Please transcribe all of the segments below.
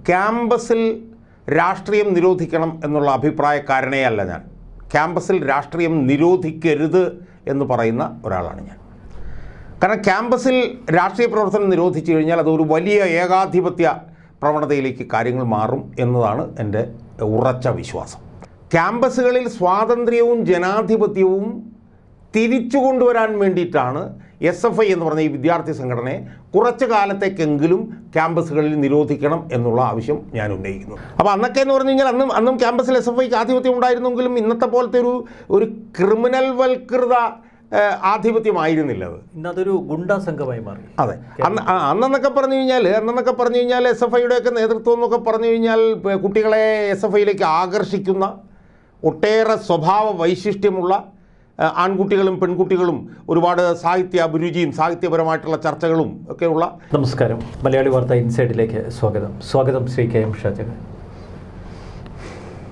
ക്യാമ്പസിൽ രാഷ്ട്രീയം നിരോധിക്കണം എന്നുള്ള അഭിപ്രായക്കാരനേ അല്ല ഞാൻ. ക്യാമ്പസിൽ രാഷ്ട്രീയം നിരോധിക്കരുത് എന്ന് പറയുന്ന ഒരാളാണ് ഞാൻ. കാരണം ക്യാമ്പസിൽ രാഷ്ട്രീയ പ്രവർത്തനം നിരോധിച്ചു കഴിഞ്ഞാൽ അതൊരു വലിയ ഏകാധിപത്യ പ്രവണതയിലേക്ക് കാര്യങ്ങൾ മാറും എന്നതാണ് എൻ്റെ ഉറച്ച വിശ്വാസം. ക്യാമ്പസുകളിൽ സ്വാതന്ത്ര്യവും ജനാധിപത്യവും തിരിച്ചു കൊണ്ടുവരാൻ വേണ്ടിയിട്ടാണ് SFI എന്ന് പറഞ്ഞ ഈ വിദ്യാർത്ഥി സംഘടനയെ കുറച്ച് കാലത്തേക്കെങ്കിലും ക്യാമ്പസുകളിൽ നിരോധിക്കണം എന്നുള്ള ആവശ്യം ഞാൻ ഉന്നയിക്കുന്നു. അപ്പോൾ അന്നൊക്കെ എന്ന് പറഞ്ഞു കഴിഞ്ഞാൽ അന്നും ക്യാമ്പസിൽ SFIക്ക് ആധിപത്യം ഉണ്ടായിരുന്നെങ്കിലും ഇന്നത്തെ പോലത്തെ ഒരു ക്രിമിനൽ വൽകൃത ആധിപത്യമായിരുന്നില്ല അത്. ഇന്നതൊരു ഗുണ്ടാ സംഘമായി മാറി. അതെ, അന്നൊക്കെ പറഞ്ഞു കഴിഞ്ഞാൽ SFIയുടെയൊക്കെ നേതൃത്വം എന്നൊക്കെ പറഞ്ഞു കഴിഞ്ഞാൽ കുട്ടികളെ SFIയിലേക്ക് ആകർഷിക്കുന്ന ഒട്ടേറെ സ്വഭാവ വൈശിഷ്ട്യമുള്ള ആൺകുട്ടികളും പെൺകുട്ടികളും ഒരുപാട് സാഹിത്യ അഭിരുചിയും സാഹിത്യപരമായിട്ടുള്ള ചർച്ചകളും ഒക്കെയുള്ള. നമസ്കാരം, മലയാളി വാർത്ത ഇൻസൈഡിലേക്ക് സ്വാഗതം ശ്രീ KM ഷാജഹാൻ.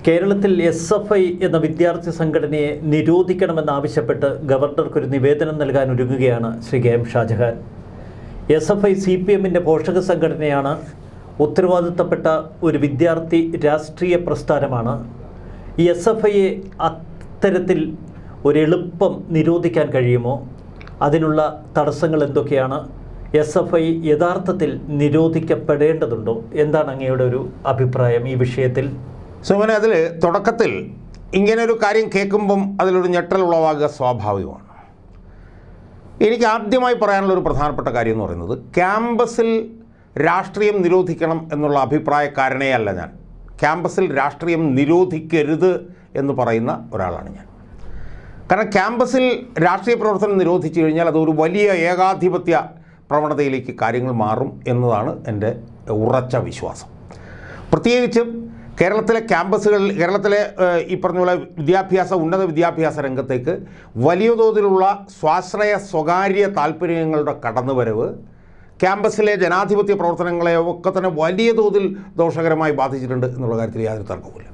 കേരളത്തിൽ SFI എന്ന വിദ്യാർത്ഥി സംഘടനയെ നിരോധിക്കണമെന്നാവശ്യപ്പെട്ട് ഗവർണർക്കൊരു നിവേദനം നൽകാൻ ഒരുങ്ങുകയാണ് ശ്രീ KM ഷാജഹാൻ. SFI CPMൻ്റെ പോഷക സംഘടനയാണ്, ഉത്തരവാദിത്തപ്പെട്ട ഒരു വിദ്യാർത്ഥി രാഷ്ട്രീയ പ്രസ്ഥാനമാണ്. ഈ SFIയെ അത്തരത്തിൽ ഒരെളുപ്പം നിരോധിക്കാൻ കഴിയുമോ? അതിനുള്ള തടസ്സങ്ങൾ എന്തൊക്കെയാണ്? SFI യഥാർത്ഥത്തിൽ നിരോധിക്കപ്പെടേണ്ടതുണ്ടോ? എന്താണ് അങ്ങയുടെ ഒരു അഭിപ്രായം ഈ വിഷയത്തിൽ? സുമനെ, അതിൽ തുടക്കത്തിൽ ഇങ്ങനൊരു കാര്യം കേൾക്കുമ്പം അതിലൊരു ഞെട്ടൽ ഉളവാകുക സ്വാഭാവികമാണ്. എനിക്ക് ആദ്യമായി പറയാനുള്ളൊരു പ്രധാനപ്പെട്ട കാര്യം എന്ന് പറയുന്നത്, ക്യാമ്പസിൽ രാഷ്ട്രീയം നിരോധിക്കണം എന്നുള്ള അഭിപ്രായക്കാരനേ അല്ല ഞാൻ. ക്യാമ്പസിൽ രാഷ്ട്രീയം നിരോധിക്കരുത് എന്ന് പറയുന്ന ഒരാളാണ് ഞാൻ. കാരണം ക്യാമ്പസിൽ രാഷ്ട്രീയ പ്രവർത്തനം നിരോധിച്ചു കഴിഞ്ഞാൽ അതൊരു വലിയ ഏകാധിപത്യ പ്രവണതയിലേക്ക് കാര്യങ്ങൾ മാറും എന്നതാണ് എൻ്റെ ഉറച്ച വിശ്വാസം. പ്രത്യേകിച്ചും കേരളത്തിലെ ക്യാമ്പസുകളിൽ, കേരളത്തിലെ ഈ പറഞ്ഞ പോലെ ഉന്നത വിദ്യാഭ്യാസ രംഗത്തേക്ക് വലിയ തോതിലുള്ള സ്വാശ്രയ സ്വകാര്യ താല്പര്യങ്ങളുടെ കടന്നുവരവ് ക്യാമ്പസിലെ ജനാധിപത്യ പ്രവർത്തനങ്ങളെ ഒക്കെ തന്നെ വലിയ തോതിൽ ദോഷകരമായി ബാധിച്ചിട്ടുണ്ട് എന്നുള്ള കാര്യത്തിൽ യാതൊരു തർക്കവുമില്ല.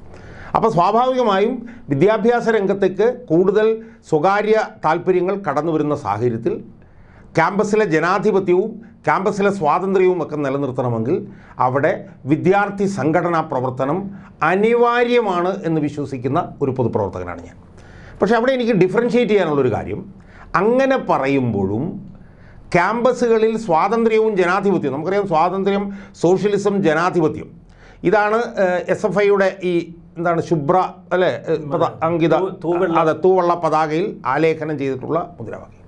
അപ്പോൾ സ്വാഭാവികമായും വിദ്യാഭ്യാസ രംഗത്തേക്ക് കൂടുതൽ സ്വകാര്യ താല്പര്യങ്ങൾ കടന്നു വരുന്ന സാഹചര്യത്തിൽ ക്യാമ്പസിലെ ജനാധിപത്യവും ക്യാമ്പസിലെ സ്വാതന്ത്ര്യവും ഒക്കെ നിലനിർത്തണമെങ്കിൽ അവിടെ വിദ്യാർത്ഥി സംഘടനാ പ്രവർത്തനം അനിവാര്യമാണ് എന്ന് വിശ്വസിക്കുന്ന ഒരു പൊതുപ്രവർത്തകനാണ് ഞാൻ. പക്ഷേ അവിടെ എനിക്ക് ഡിഫറൻഷ്യേറ്റ് ചെയ്യാനുള്ളൊരു കാര്യം, അങ്ങനെ പറയുമ്പോഴും ക്യാമ്പസുകളിൽ സ്വാതന്ത്ര്യവും ജനാധിപത്യവും, നമുക്കറിയാം സ്വാതന്ത്ര്യം, സോഷ്യലിസം, ജനാധിപത്യം, ഇതാണ് SFIയുടെ ഈ എന്താണ് ശുഭ്ര അല്ലേ അങ്കിത തൂവെള്ള പതാകയിൽ ആലേഖനം ചെയ്തിട്ടുള്ള മുദ്രാവാക്യം.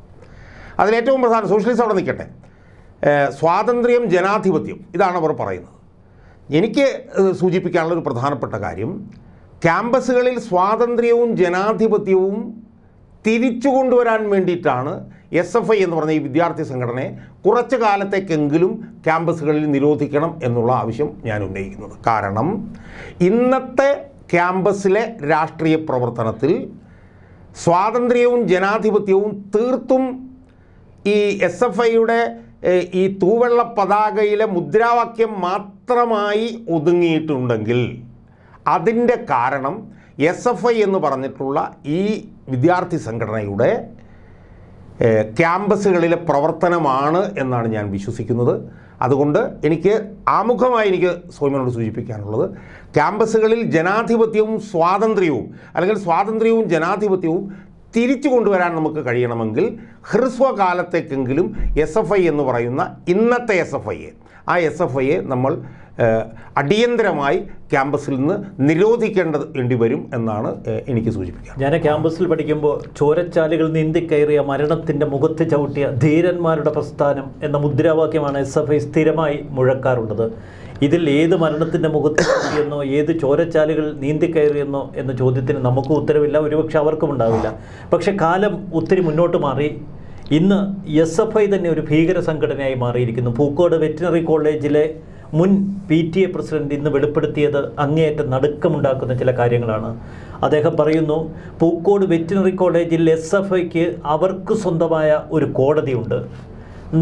അതിലേറ്റവും പ്രധാനം സോഷ്യലിസം അവിടെ നിൽക്കട്ടെ, സ്വാതന്ത്ര്യം, ജനാധിപത്യം, ഇതാണ് അവർ പറയുന്നത്. എനിക്ക് സൂചിപ്പിക്കാനുള്ളൊരു പ്രധാനപ്പെട്ട കാര്യം, ക്യാമ്പസുകളിൽ സ്വാതന്ത്ര്യവും ജനാധിപത്യവും തിരിച്ചു കൊണ്ടുവരാൻ വേണ്ടിയിട്ടാണ് SFI എന്ന് പറഞ്ഞ ഈ വിദ്യാർത്ഥി സംഘടനയെ കുറച്ച് കാലത്തേക്കെങ്കിലും ക്യാമ്പസുകളിൽ നിരോധിക്കണം എന്നുള്ള ആവശ്യം ഞാൻ ഉന്നയിക്കുന്നത്. കാരണം ഇന്നത്തെ ക്യാമ്പസിലെ രാഷ്ട്രീയ പ്രവർത്തനത്തിൽ സ്വാതന്ത്ര്യവും ജനാധിപത്യവും തീർത്തും ഈ SFIയുടെ ഈ തൂവെള്ള പതാകയിലെ മുദ്രാവാക്യം മാത്രമായി ഒതുങ്ങിയിട്ടുണ്ടെങ്കിൽ അതിൻ്റെ കാരണം SFI എന്ന് പറഞ്ഞിട്ടുള്ള ഈ വിദ്യാർത്ഥി സംഘടനയുടെ ക്യാമ്പസുകളിലെ പ്രവർത്തനമാണ് എന്നാണ് ഞാൻ വിശ്വസിക്കുന്നത്. അതുകൊണ്ട് ആമുഖമായി എനിക്ക് സോമനോട് സൂചിപ്പിക്കാനുള്ളത്, ക്യാമ്പസുകളിൽ ജനാധിപത്യവും സ്വാതന്ത്ര്യവും അല്ലെങ്കിൽ സ്വാതന്ത്ര്യവും ജനാധിപത്യവും തിരിച്ചു കൊണ്ടുവരാൻ നമുക്ക് കഴിയണമെങ്കിൽ ഹ്രസ്വകാലത്തേക്കെങ്കിലും SFI എന്ന് പറയുന്ന ഇന്നത്തെ SFIയെ നമ്മൾ അടിയന്തരമായി ക്യാമ്പസിൽ നിന്ന് നിരോധിക്കേണ്ടി വരും എന്നാണ് എനിക്ക് സൂചിപ്പിക്കുക. ഞാൻ ക്യാമ്പസിൽ പഠിക്കുമ്പോൾ ചോരച്ചാലുകൾ നീന്തിക്കയറിയ മരണത്തിൻ്റെ മുഖത്ത് ചവിട്ടിയ ധീരന്മാരുടെ പ്രസ്ഥാനം എന്ന മുദ്രാവാക്യമാണ് SFI സ്ഥിരമായി മുഴക്കാറുള്ളത്. ഇതിൽ ഏത് മരണത്തിൻ്റെ മുഖത്ത് ചവിട്ടിയെന്നോ ഏത് ചോരച്ചാലുകൾ നീന്തിക്കയറിയെന്നോ എന്ന ചോദ്യത്തിന് നമുക്കും ഉത്തരവില്ല, ഒരുപക്ഷെ അവർക്കും ഉണ്ടാവില്ല. പക്ഷെ കാലം ഒത്തിരി മുന്നോട്ട് മാറി. ഇന്ന് SFI തന്നെ ഒരു ഭീകര സംഘടനയായി മാറിയിരിക്കുന്നു. പൂക്കോട് വെറ്റിനറി കോളേജിലെ മുൻ PTA പ്രസിഡന്റ് ഇന്ന് വെളിപ്പെടുത്തിയത് അങ്ങേയറ്റം നടുക്കമുണ്ടാക്കുന്ന ചില കാര്യങ്ങളാണ്. അദ്ദേഹം പറയുന്നു, പൂക്കോട് വെറ്റിനറി കോളേജിൽ SFIക്ക് അവർക്ക് സ്വന്തമായ ഒരു കോടതിയുണ്ട്.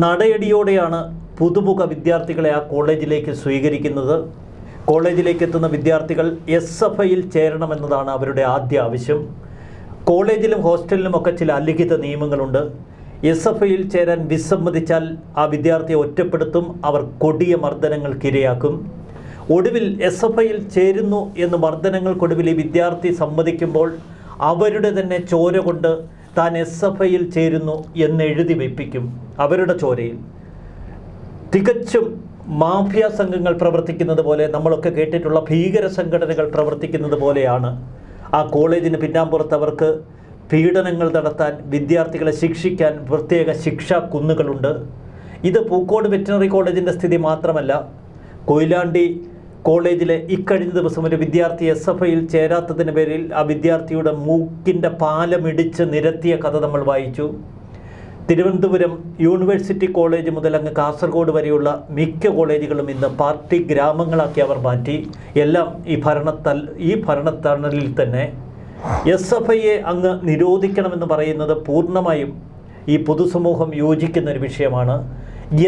നടയടിയോടെയാണ് പുതുമുഖ വിദ്യാർത്ഥികളെ ആ കോളേജിലേക്ക് സ്വീകരിക്കുന്നത്. കോളേജിലേക്ക് എത്തുന്ന വിദ്യാർത്ഥികൾ SFIയിൽ ചേരണമെന്നതാണ് അവരുടെ ആദ്യ ആവശ്യം. കോളേജിലും ഹോസ്റ്റലിലുമൊക്കെ ചില അലിഖിത നിയമങ്ങളുണ്ട്. SFIയിൽ ചേരാൻ വിസമ്മതിച്ചാൽ ആ വിദ്യാർത്ഥിയെ ഒറ്റപ്പെടുത്തും, അവർ കൊടിയ മർദ്ദനങ്ങൾക്കിരയാക്കും. ഒടുവിൽ SFIയിൽ ചേരുന്നു എന്ന് മർദ്ദനങ്ങൾക്കൊടുവിൽ ഈ വിദ്യാർത്ഥി സമ്മതിക്കുമ്പോൾ അവരുടെ തന്നെ ചോര കൊണ്ട് താൻ SFIയിൽ ചേരുന്നു എന്ന് എഴുതി വയ്പ്പിക്കും. അവരുടെ ചോരയിൽ തികച്ചും മാഫിയ സംഘങ്ങൾ പ്രവർത്തിക്കുന്നത് പോലെ, നമ്മളൊക്കെ കേട്ടിട്ടുള്ള ഭീകര സംഘടനകൾ പ്രവർത്തിക്കുന്നത് പോലെയാണ് ആ കോളേജിന് പിന്നാമ്പുറത്ത് അവർക്ക് പീഡനങ്ങൾ നടത്താൻ, വിദ്യാർത്ഥികളെ ശിക്ഷിക്കാൻ പ്രത്യേക ശിക്ഷാ കുന്നുകളുണ്ട്. ഇത് പൂക്കോട് വെറ്റിനറി കോളേജിൻ്റെ സ്ഥിതി മാത്രമല്ല. കൊയിലാണ്ടി കോളേജിലെ ഇക്കഴിഞ്ഞ ദിവസം ഒരു വിദ്യാർത്ഥി SFIയിൽ ചേരാത്തതിന് പേരിൽ ആ വിദ്യാർത്ഥിയുടെ മൂക്കിൻ്റെ പാലമിടിച്ച് നിരത്തിയ കഥ നമ്മൾ വായിച്ചു. തിരുവനന്തപുരം യൂണിവേഴ്സിറ്റി കോളേജ് മുതൽ അങ്ങ് കാസർഗോഡ് വരെയുള്ള മിക്ക കോളേജുകളും ഇന്ന് പാർട്ടി ഗ്രാമങ്ങളാക്കി അവർ മാറ്റി. എല്ലാം ഈ ഭരണത്തണലിൽ തന്നെ. SFIയെ അങ്ങ് നിരോധിക്കണമെന്ന് പറയുന്നത് പൂർണ്ണമായും ഈ പൊതുസമൂഹം യോജിക്കുന്ന ഒരു വിഷയമാണ്.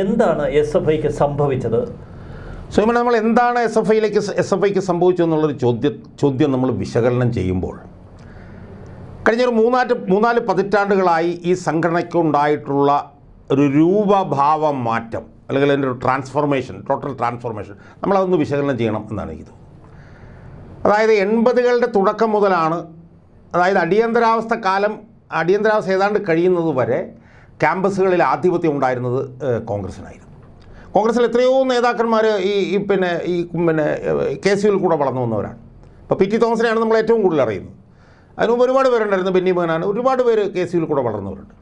എന്താണ് SFIക്ക് സംഭവിച്ചത്? സോമൻ, നമ്മൾ എന്താണ് SFIക്ക് സംഭവിച്ചതെന്നുള്ളൊരു ചോദ്യം നമ്മൾ വിശകലനം ചെയ്യുമ്പോൾ, കഴിഞ്ഞൊരു മൂന്നാല് പതിറ്റാണ്ടുകളായി ഈ സംഘടനയ്ക്കുണ്ടായിട്ടുള്ള ഒരു രൂപഭാവ മാറ്റം, അല്ലെങ്കിൽ അതിൻ്റെ ഒരു ടോട്ടൽ ട്രാൻസ്ഫോർമേഷൻ, നമ്മളതൊന്ന് വിശകലനം ചെയ്യണം എന്നാണ് എനിക്ക് തോന്നുന്നത്. അതായത് 80കളുടെ തുടക്കം മുതലാണ്, അതായത് അടിയന്തരാവസ്ഥ ഏതാണ്ട് കഴിയുന്നത് വരെ ക്യാമ്പസുകളിൽ ആധിപത്യം ഉണ്ടായിരുന്നത് കോൺഗ്രസ്സിനായിരുന്നു. കോൺഗ്രസ്സിൽ എത്രയോ നേതാക്കന്മാർ പിന്നെ KCUവിൽ കൂടെ വളർന്നു വന്നവരാണ്. ഇപ്പോൾ PT തോമസിനെയാണ് നമ്മൾ ഏറ്റവും കൂടുതൽ അറിയുന്നത്. അതിനുമുമ്പ് ഒരുപാട് പേരുണ്ടായിരുന്നു. ബെന്നി ബഹനാൻ, ഒരുപാട് പേര് KCUവിൽ കൂടെ വളർന്നവരുണ്ട്.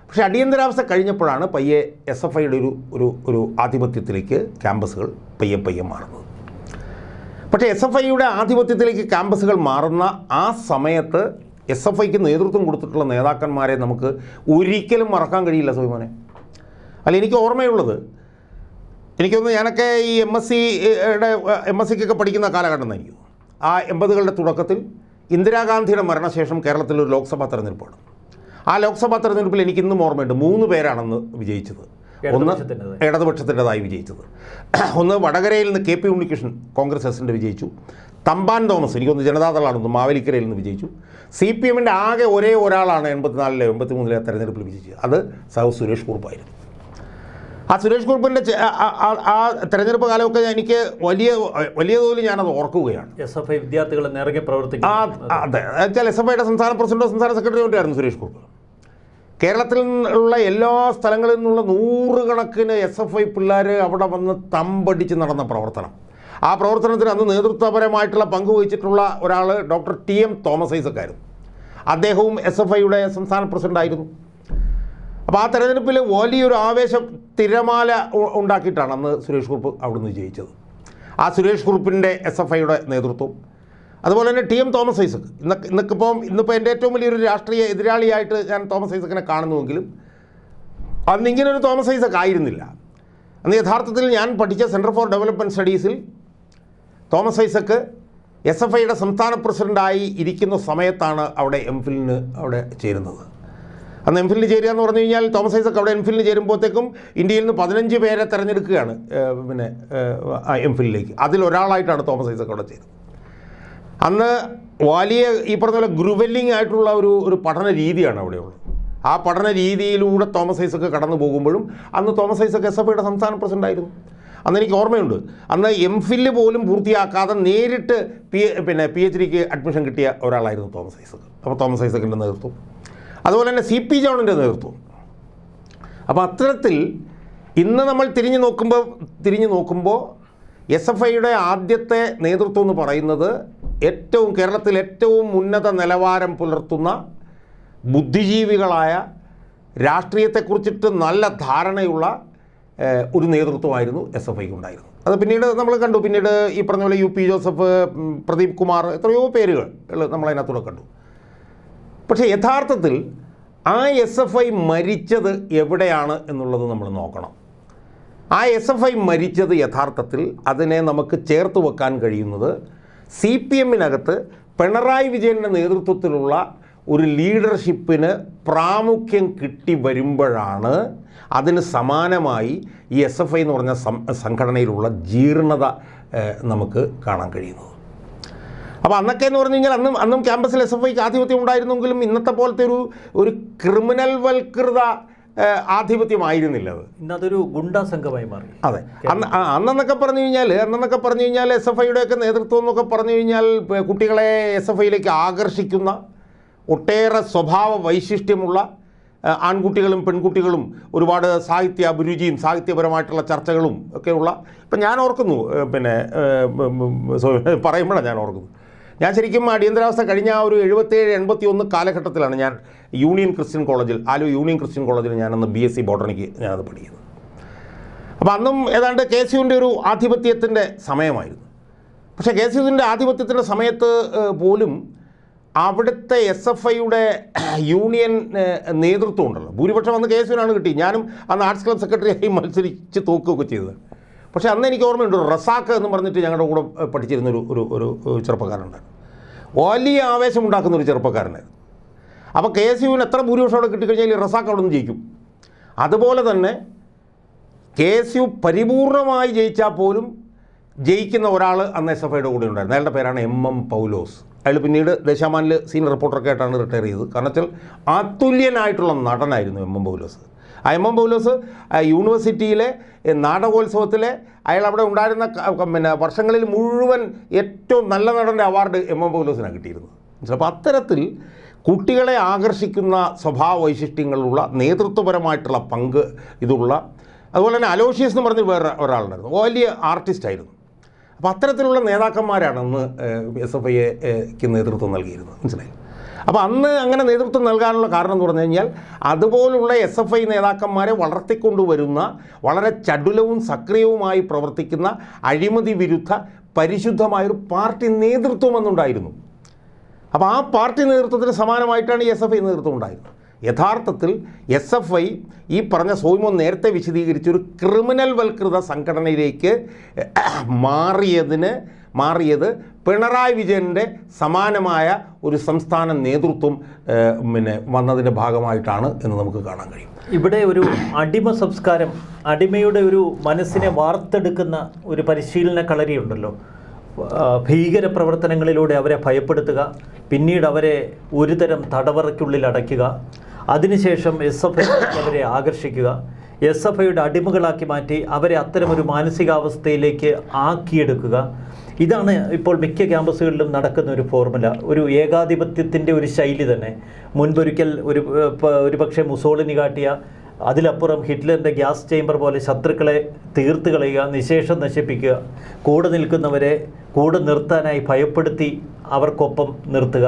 പക്ഷേ അടിയന്തരാവസ്ഥ കഴിഞ്ഞപ്പോഴാണ് പയ്യെ SFIയുടെ ഒരു ആധിപത്യത്തിലേക്ക് ക്യാമ്പസുകൾ പയ്യെ മാറുന്നത്. പക്ഷേ SFIയുടെ ആധിപത്യത്തിലേക്ക് ക്യാമ്പസുകൾ മാറുന്ന ആ സമയത്ത് SFIക്ക് നേതൃത്വം കൊടുത്തിട്ടുള്ള നേതാക്കന്മാരെ നമുക്ക് ഒരിക്കലും മറക്കാൻ കഴിയില്ല സോമനെ. അല്ല, എനിക്ക് ഓർമ്മയുള്ളത്, എനിക്കൊന്ന് ഞാനൊക്കെ ഈ MSCക്കൊക്കെ പഠിക്കുന്ന കാലഘട്ടം തന്നെ, ആ 80കളുടെ തുടക്കത്തിൽ ഇന്ദിരാഗാന്ധിയുടെ മരണശേഷം കേരളത്തിലൊരു ലോക്സഭാ തെരഞ്ഞെടുപ്പാണ്. ആ ലോക്സഭാ തെരഞ്ഞെടുപ്പിൽ എനിക്കിന്നും ഓർമ്മയുണ്ട്, 3 പേരാണെന്ന് വിജയിച്ചത്. ഒന്ന് ഇടതുപക്ഷത്തിൻ്റെതായി വിജയിച്ചത്, ഒന്ന് വടകരയിൽ നിന്ന് KP ഉണ്ണികൃഷ്ണൻ കോൺഗ്രസ് എസിൻ്റെ വിജയിച്ചു, തമ്പാൻ തോമസ് എനിക്കൊന്ന് ജനതാദളാണെന്ന് മാവേലിക്കരയിൽ നിന്ന് വിജയിച്ചു. CPMൻ്റെ ആകെ ഒരേ ഒരാളാണ് 84-ലെ 83-ലെ തെരഞ്ഞെടുപ്പിൽ വിജയിച്ചത്, അത് സുരേഷ് കുറുപ്പായിരുന്നു. ആ സുരേഷ് കുറുപ്പിൻ്റെ ആ തെരഞ്ഞെടുപ്പ് കാലമൊക്കെ എനിക്ക് വലിയ തോതിൽ ഞാനത് ഓർക്കുകയാണ്. SFI വിദ്യാർത്ഥികളെ നിറങ്ങി പ്രവർത്തിക്കും. അതെ, വെച്ചാൽ SFIയുടെ സംസ്ഥാന പ്രസിഡന്റോ സംസ്ഥാന സെക്രട്ടറിയോ ആയിരുന്നു സുരേഷ് കുറുപ്പ്. കേരളത്തിൽ നിന്നുള്ള എല്ലാ സ്ഥലങ്ങളിൽ നിന്നുള്ള നൂറുകണക്കിന് SFI പിള്ളേർ അവിടെ വന്ന് തമ്പടിച്ച് നടന്ന പ്രവർത്തനം. ആ പ്രവർത്തനത്തിന് അന്ന് നേതൃത്വപരമായിട്ടുള്ള പങ്കുവഹിച്ചിട്ടുള്ള ഒരാൾ ഡോക്ടർ TM തോമസ് ഐസക് ആയിരുന്നു. അദ്ദേഹവും SFIയുടെ സംസ്ഥാന പ്രസിഡൻ്റായിരുന്നു. അപ്പോൾ ആ തെരഞ്ഞെടുപ്പിൽ വലിയൊരു തിരമാല ഉണ്ടാക്കിയിട്ടാണ് അന്ന് സുരേഷ് കുറുപ്പ് അവിടുന്ന് ജയിച്ചത്. ആ സുരേഷ് കുറുപ്പിൻ്റെ SFIയുടെ നേതൃത്വം, അതുപോലെ തന്നെ TM തോമസ് ഐസക്, ഇന്നിപ്പോൾ എൻ്റെ ഏറ്റവും വലിയൊരു രാഷ്ട്രീയ എതിരാളിയായിട്ട് ഞാൻ തോമസ് ഐസക്കിനെ കാണുന്നുവെങ്കിലും അന്ന് ഇങ്ങനൊരു തോമസ് ഐസക് ആയിരുന്നില്ല. അന്ന് യഥാർത്ഥത്തിൽ ഞാൻ പഠിച്ച സെൻറ്റർ ഫോർ ഡെവലപ്മെൻറ്റ് സ്റ്റഡീസിൽ തോമസ് ഐസക് SFIയുടെ സംസ്ഥാന പ്രസിഡൻ്റായി ഇരിക്കുന്ന സമയത്താണ് അവിടെ MPhilന് അവിടെ ചേരുന്നത്. അന്ന് MPhilന് ചേരുക എന്ന് പറഞ്ഞു കഴിഞ്ഞാൽ തോമസ് ഐസക് അവിടെ MPhilന് ചേരുമ്പോഴത്തേക്കും ഇന്ത്യയിൽ നിന്ന് 15 പേരെ തിരഞ്ഞെടുക്കുകയാണ് MPhilലേക്ക്. അതിലൊരാളായിട്ടാണ് തോമസ് ഐസക് അവിടെ ചേരുന്നത്. അന്ന് വലിയ ഈ പറഞ്ഞ പോലെ ഗ്രുവെല്ലിംഗ് ആയിട്ടുള്ള ഒരു പഠന രീതിയാണ് അവിടെയുള്ളത്. ആ പഠന രീതിയിലൂടെ തോമസ് ഐസക് കടന്നു പോകുമ്പോഴും അന്ന് തോമസ് ഐസക് SFIയുടെ സംസ്ഥാന പ്രസിഡൻ്റായിരുന്നു. അന്ന് എനിക്ക് ഓർമ്മയുണ്ട്, അന്ന് MPhil പോലും പൂർത്തിയാക്കാതെ നേരിട്ട് PhDക്ക് അഡ്മിഷൻ കിട്ടിയ ഒരാളായിരുന്നു തോമസ് ഐസക്. അപ്പോൾ തോമസ് ഐസക്കിൻ്റെ നേതൃത്വം, അതുപോലെ തന്നെ CP ജോണിൻ്റെ നേതൃത്വം. അപ്പോൾ അത്തരത്തിൽ ഇന്ന് നമ്മൾ തിരിഞ്ഞു നോക്കുമ്പോൾ SFIയുടെ ആദ്യത്തെ നേതൃത്വം എന്ന് പറയുന്നത് കേരളത്തിൽ ഏറ്റവും ഉന്നത നിലവാരം പുലർത്തുന്ന ബുദ്ധിജീവികളായ, രാഷ്ട്രീയത്തെക്കുറിച്ചിട്ട് നല്ല ധാരണയുള്ള ഒരു നേതൃത്വമായിരുന്നു SFIക്ക് ഉണ്ടായിരുന്നു. അത് പിന്നീട് നമ്മൾ കണ്ടു. പിന്നീട് ഈ പറഞ്ഞ പോലെ UP ജോസഫ്, പ്രദീപ് കുമാർ, എത്രയോ പേരുകൾ നമ്മളതിനകത്തൂടെ കണ്ടു. പക്ഷേ യഥാർത്ഥത്തിൽ ആ SFI മരിച്ചത് എവിടെയാണ് എന്നുള്ളത് നമ്മൾ നോക്കണം. ആ SFI മരിച്ചത് യഥാർത്ഥത്തിൽ അതിനെ നമുക്ക് ചേർത്ത് വെക്കാൻ കഴിയുന്നത് CPMനകത്ത് പിണറായി വിജയൻ്റെ നേതൃത്വത്തിലുള്ള ഒരു ലീഡർഷിപ്പിന് പ്രാമുഖ്യം കിട്ടി വരുമ്പോഴാണ് അതിന് സമാനമായി ഈ SFI എന്ന് പറഞ്ഞ സംഘടനയിലുള്ള ജീർണത നമുക്ക് കാണാൻ കഴിയുന്നത്. അപ്പോൾ അന്നൊക്കെ എന്ന് പറഞ്ഞു കഴിഞ്ഞാൽ അന്നും ക്യാമ്പസിൽ SFIക്ക് ആധിപത്യം ഉണ്ടായിരുന്നെങ്കിലും ഇന്നത്തെ പോലത്തെ ഒരു ക്രിമിനൽ വൽകൃത ആധിപത്യമായിരുന്നില്ല അത്. ഇന്നതൊരു ഗുണ്ടാ സംഘമായി മാറി. അതെ, അന്നെന്നൊക്കെ പറഞ്ഞു കഴിഞ്ഞാൽ എസ് എഫ് ഐയുടെയൊക്കെ നേതൃത്വം എന്നൊക്കെ പറഞ്ഞു കഴിഞ്ഞാൽ കുട്ടികളെ എസ് എഫ് ഐയിലേക്ക് ആകർഷിക്കുന്ന ഒട്ടേറെ സ്വഭാവ വൈശിഷ്ട്യമുള്ള ആൺകുട്ടികളും പെൺകുട്ടികളും ഒരുപാട് സാഹിത്യ അഭിരുചിയും സാഹിത്യപരമായിട്ടുള്ള ചർച്ചകളും ഒക്കെയുള്ള, ഇപ്പം ഞാൻ ഓർക്കുന്നു, പിന്നെ പറയുമ്പോഴാണ് ഞാൻ ഓർക്കുന്നത്, ഞാൻ ശരിക്കും അടിയന്തരാവസ്ഥ കഴിഞ്ഞ ഒരു 77-81 കാലഘട്ടത്തിലാണ് ഞാൻ യൂണിയൻ ക്രിസ്ത്യൻ കോളേജിൽ, ആലുവ യൂണിയൻ ക്രിസ്ത്യൻ കോളേജിൽ ഞാനന്ന് BSc ബോട്ടണിക്ക് ഞാനത് പഠിക്കുന്നത്. അപ്പോൾ അന്നും ഏതാണ്ട് KCUവിൻ്റെ ഒരു ആധിപത്യത്തിൻ്റെ സമയമായിരുന്നു. പക്ഷേ KCUവിൻ്റെ ആധിപത്യത്തിൻ്റെ സമയത്ത് പോലും അവിടുത്തെ SFIയുടെ യൂണിയൻ നേതൃത്വം ഉണ്ടല്ലോ, ഭൂരിപക്ഷം അന്ന് KCUവിനാണ് കിട്ടി. ഞാനും അന്ന് ആർട്സ് ക്ലബ് സെക്രട്ടറിയായി മത്സരിച്ച് തോക്കുകയൊക്കെ ചെയ്തത്. പക്ഷേ അന്ന് എനിക്ക് ഓർമ്മയുണ്ട്, റസാക്ക് എന്ന് പറഞ്ഞിട്ട് ഞങ്ങളുടെ കൂടെ പഠിച്ചിരുന്ന ഒരു ചെറുപ്പക്കാരനുണ്ടായിരുന്നു. വലിയ ആവേശമുണ്ടാക്കുന്ന ഒരു ചെറുപ്പക്കാരനായിരുന്നു. അപ്പോൾ KCUവിന് എത്ര ഭൂരിപക്ഷം അവിടെ കിട്ടിക്കഴിഞ്ഞാൽ റസാക്ക് അവിടെ നിന്ന് ജയിക്കും. അതുപോലെ തന്നെ KCU പരിപൂർണമായി ജയിച്ചാൽ പോലും ജയിക്കുന്ന ഒരാൾ അന്ന് SFIയുടെ കൂടെ ഉണ്ടായിരുന്നു. അയാളുടെ പേരാണ് MM പൗലോസ്. അയാൾ പിന്നീട് ദേശാമാനിൽ സീനിയർ റിപ്പോർട്ടറൊക്കെ ആയിട്ടാണ് റിട്ടയർ ചെയ്തത്. കാരണം വെച്ചാൽ അതുല്യനായിട്ടുള്ള നടനായിരുന്നു MM പൗലോസ്. ആ MM പൗലോസ് യൂണിവേഴ്സിറ്റിയിലെ നാടകോത്സവത്തിലെ അയാൾ അവിടെ ഉണ്ടായിരുന്ന പിന്നെ വർഷങ്ങളിൽ മുഴുവൻ ഏറ്റവും നല്ല നടൻ്റെ അവാർഡ് MM പൗലോസിനാണ് കിട്ടിയിരുന്നത്. അപ്പോൾ അത്തരത്തിൽ കുട്ടികളെ ആകർഷിക്കുന്ന സ്വഭാവ വൈശിഷ്ട്യങ്ങളുള്ള നേതൃത്വപരമായിട്ടുള്ള പങ്ക് ഇതുള്ള, അതുപോലെ തന്നെ അലോഷ്യസ് എന്ന് പറഞ്ഞ് വേറെ ഒരാളുണ്ടായിരുന്നു, വലിയ ആർട്ടിസ്റ്റായിരുന്നു. അപ്പോൾ അത്തരത്തിലുള്ള നേതാക്കന്മാരാണ് അന്ന് SFIക്ക് നേതൃത്വം നൽകിയിരുന്നത്, മനസ്സിലായി. അപ്പോൾ അന്ന് അങ്ങനെ നേതൃത്വം നൽകാനുള്ള കാരണം എന്ന് പറഞ്ഞു കഴിഞ്ഞാൽ അതുപോലുള്ള SFI നേതാക്കന്മാരെ വളർത്തിക്കൊണ്ടുവരുന്ന വളരെ ചടുലവും സക്രിയവുമായി പ്രവർത്തിക്കുന്ന അഴിമതി വിരുദ്ധ പരിശുദ്ധമായൊരു പാർട്ടി നേതൃത്വം എന്നുണ്ടായിരുന്നു. അപ്പോൾ ആ പാർട്ടി നേതൃത്വത്തിന് സമാനമായിട്ടാണ് ഈ SFI നേതൃത്വം ഉണ്ടായിരുന്നത്. യഥാർത്ഥത്തിൽ SFI ഈ പറഞ്ഞ സോയ്മോൻ നേരത്തെ വിശദീകരിച്ചൊരു ക്രിമിനൽ വൽകൃത സംഘടനയിലേക്ക് മാറിയത് പിണറായി വിജയൻ്റെ സമാനമായ ഒരു സംസ്ഥാന നേതൃത്വം പിന്നെ വന്നതിൻ്റെ ഭാഗമായിട്ടാണ് എന്ന് നമുക്ക് കാണാൻ കഴിയും. ഇവിടെ ഒരു അടിമ സംസ്കാരം, അടിമയുടെ ഒരു മനസ്സിനെ വാർത്തെടുക്കുന്ന ഒരു പരിശീലന കളരിയുണ്ടല്ലോ. ഭീകര പ്രവർത്തനങ്ങളിലൂടെ അവരെ ഭയപ്പെടുത്തുക, പിന്നീട് അവരെ ഒരുതരം തടവറയ്ക്കുള്ളിൽ അടയ്ക്കുക, അതിനുശേഷം SFI അവരെ ആകർഷിക്കുക, SFIയുടെ അടിമകളാക്കി മാറ്റി അവരെ അത്തരമൊരു മാനസികാവസ്ഥയിലേക്ക് ആക്കിയെടുക്കുക. ഇതാണ് ഇപ്പോൾ മിക്ക ക്യാമ്പസുകളിലും നടക്കുന്ന ഒരു ഫോർമുല, ഒരു ഏകാധിപത്യത്തിൻ്റെ ഒരു ശൈലി തന്നെ. മുൻപൊരിക്കൽ ഒരു പക്ഷേ മുസോളിനി കാട്ടിയ, അതിലപ്പുറം ഹിറ്റ്ലറിൻ്റെ ഗ്യാസ് ചേംബർ പോലെ ശത്രുക്കളെ തീർത്ത് കളയുക, നിശേഷം നശിപ്പിക്കുക, കൂടെ നിൽക്കുന്നവരെ കൂടെ നിർത്താനായി ഭയപ്പെടുത്തി അവർക്കൊപ്പം നിർത്തുക.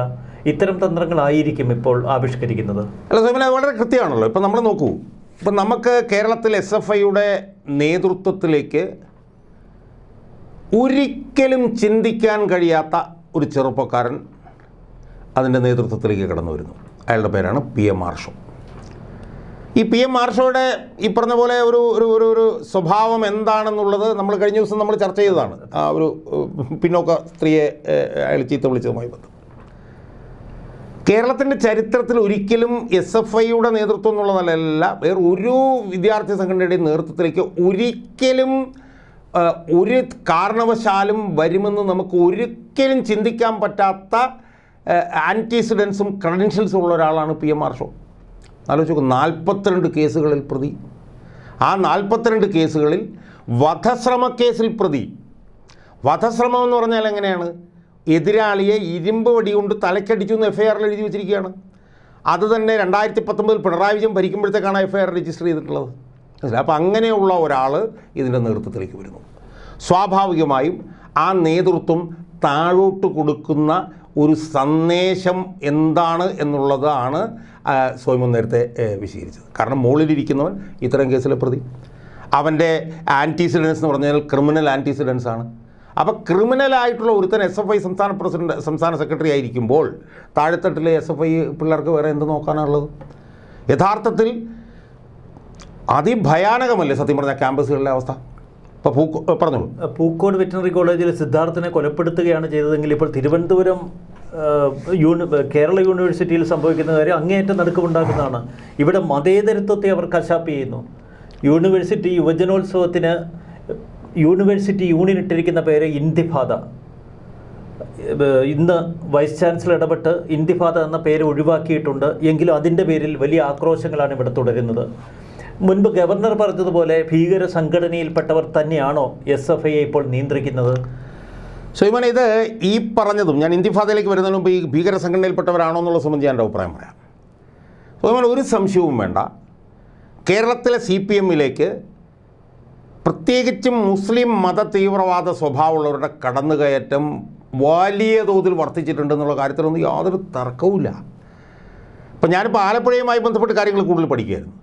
ഇത്തരം തന്ത്രങ്ങളായിരിക്കും ഇപ്പോൾ ആവിഷ്കരിക്കുന്നത്. അല്ല സോമന, വളരെ കൃത്യമാണല്ലോ. ഇപ്പം നമ്മൾ നോക്കൂ, ഇപ്പം നമുക്ക് കേരളത്തിൽ SFIയുടെ നേതൃത്വത്തിലേക്ക് ഒരിക്കലും ചിന്തിക്കാൻ കഴിയാത്ത ഒരു ചെറുപ്പക്കാരൻ അതിൻ്റെ നേതൃത്വത്തിലേക്ക് കടന്നു വരുന്നു. അയാളുടെ പേരാണ് PM മാർഷോ. ഈ PM മാർഷോയുടെ ഈ പറഞ്ഞ പോലെ ഒരു സ്വഭാവം എന്താണെന്നുള്ളത് നമ്മൾ കഴിഞ്ഞ ദിവസം നമ്മൾ ചർച്ച ചെയ്തതാണ്. ആ ഒരു പിന്നോക്ക സ്ത്രീയെ അയാൾ ചീത്ത വിളിച്ചതുമായി ബന്ധം കേരളത്തിൻ്റെ ചരിത്രത്തിൽ ഒരിക്കലും SFIയുടെ നേതൃത്വം എന്നുള്ള നിലയിലല്ല, വേറെ ഒരു വിദ്യാർത്ഥി സംഘടനയുടെയും നേതൃത്വത്തിലേക്ക് ഒരിക്കലും ഒരു കാരണവശാലും വരുമെന്ന് നമുക്ക് ഒരിക്കലും ചിന്തിക്കാൻ പറ്റാത്ത ആൻറ്റിസിഡൻസും ക്രെഡൻഷ്യൽസും ഉള്ള ഒരാളാണ് PM മാർഷോ. ആലോചിച്ച് നോക്കും, 42 കേസുകളിൽ പ്രതി. ആ 42 കേസുകളിൽ വധശ്രമ കേസിൽ പ്രതി. വധശ്രമം എന്ന് പറഞ്ഞാൽ എങ്ങനെയാണ്? എതിരാളിയെ ഇരുമ്പ് വടി കൊണ്ട് തലക്കടിച്ചു എന്ന് FIR എഴുതി വെച്ചിരിക്കുകയാണ്. അത് തന്നെ 2019 പിണറായി വിജയൻ ഭരിക്കുമ്പോഴത്തേക്കാണ് FIR രജിസ്റ്റർ ചെയ്തിട്ടുള്ളത്. അപ്പോൾ അങ്ങനെയുള്ള ഒരാൾ ഇതിൻ്റെ നേതൃത്വത്തിലേക്ക് വരുന്നു. സ്വാഭാവികമായും ആ നേതൃത്വം താഴോട്ട് കൊടുക്കുന്ന ഒരു സന്ദേശം എന്താണ് എന്നുള്ളതാണ് സോയ്മോൻ നേരത്തെ വിശദീകരിച്ചത്. കാരണം മുകളിലിരിക്കുന്നവൻ ഇത്തരം കേസിലെ പ്രതി, അവൻ്റെ ആൻറ്റിസിഡൻസ് എന്ന് പറഞ്ഞാൽ ക്രിമിനൽ ആൻറ്റിസിഡൻസ് ആണ്. അപ്പോൾ ക്രിമിനലായിട്ടുള്ള ഒരുത്തൻ SFI സംസ്ഥാന സെക്രട്ടറി ആയിരിക്കുമ്പോൾ താഴെത്തട്ടിലെ SFI പിള്ളേർക്ക് വേറെ എന്ത് നോക്കാനുള്ളത്? യഥാർത്ഥത്തിൽ അതിഭയാനകമല്ലേ സത്യം പറഞ്ഞാൽ ക്യാമ്പസുകളിലെ അവസ്ഥ? ഇപ്പോൾ പറഞ്ഞോളൂ. പൂക്കോട് വെറ്ററിനറി കോളേജിൽ സിദ്ധാർത്ഥിനെ കൊലപ്പെടുത്തുകയാണ് ചെയ്തതെങ്കിൽ ഇപ്പോൾ തിരുവനന്തപുരം കേരള യൂണിവേഴ്സിറ്റിയിൽ സംഭവിക്കുന്ന കാര്യം അങ്ങേയറ്റം നടുക്കമുണ്ടാക്കുന്നതാണ്. ഇവിടെ മതേതരത്വത്തെ അവർ കശാപ്പ് ചെയ്യുന്നു. യൂണിവേഴ്സിറ്റി യുവജനോത്സവത്തിന് യൂണിവേഴ്സിറ്റി യൂണിയൻ ഇട്ടിരിക്കുന്ന പേര് ഇന്തിഫാദ. ഇന്ന് വൈസ് ചാൻസലർ ഇടപെട്ട് ഇന്തിഫാദ എന്ന പേര് ഒഴിവാക്കിയിട്ടുണ്ട്. എങ്കിലും അതിൻ്റെ പേരിൽ വലിയ ആക്രോശങ്ങളാണ് ഇവിടെ തുടരുന്നത്. മുൻപ് ഗവർണർ പറഞ്ഞതുപോലെ ഭീകര സംഘടനയിൽപ്പെട്ടവർ തന്നെയാണോ SFI ഇപ്പോൾ നിയന്ത്രിക്കുന്നത്? സോയിമാൻ, ഇത് ഈ പറഞ്ഞതും ഞാൻ ഇന്തിഫാദയിലേക്ക് വരുന്നതിന് മുമ്പ് ഈ ഭീകര സംഘടനയിൽപ്പെട്ടവരാണോ എന്നുള്ള സംബന്ധിച്ച് ഞാൻ എൻ്റെ അഭിപ്രായം പറയാം. സോയിമാൻ, ഒരു സംശയവും വേണ്ട, കേരളത്തിലെ CPMലേക്ക് പ്രത്യേകിച്ചും മുസ്ലിം മത തീവ്രവാദ സ്വഭാവമുള്ളവരുടെ കടന്നുകയറ്റം വലിയ തോതിൽ വർദ്ധിച്ചിട്ടുണ്ടെന്നുള്ള കാര്യത്തിലൊന്നും യാതൊരു തർക്കവുമില്ല. ഇപ്പം ഞാനിപ്പോൾ ആലപ്പുഴയുമായി ബന്ധപ്പെട്ട് കാര്യങ്ങൾ കൂടുതൽ പഠിക്കുകയായിരുന്നു.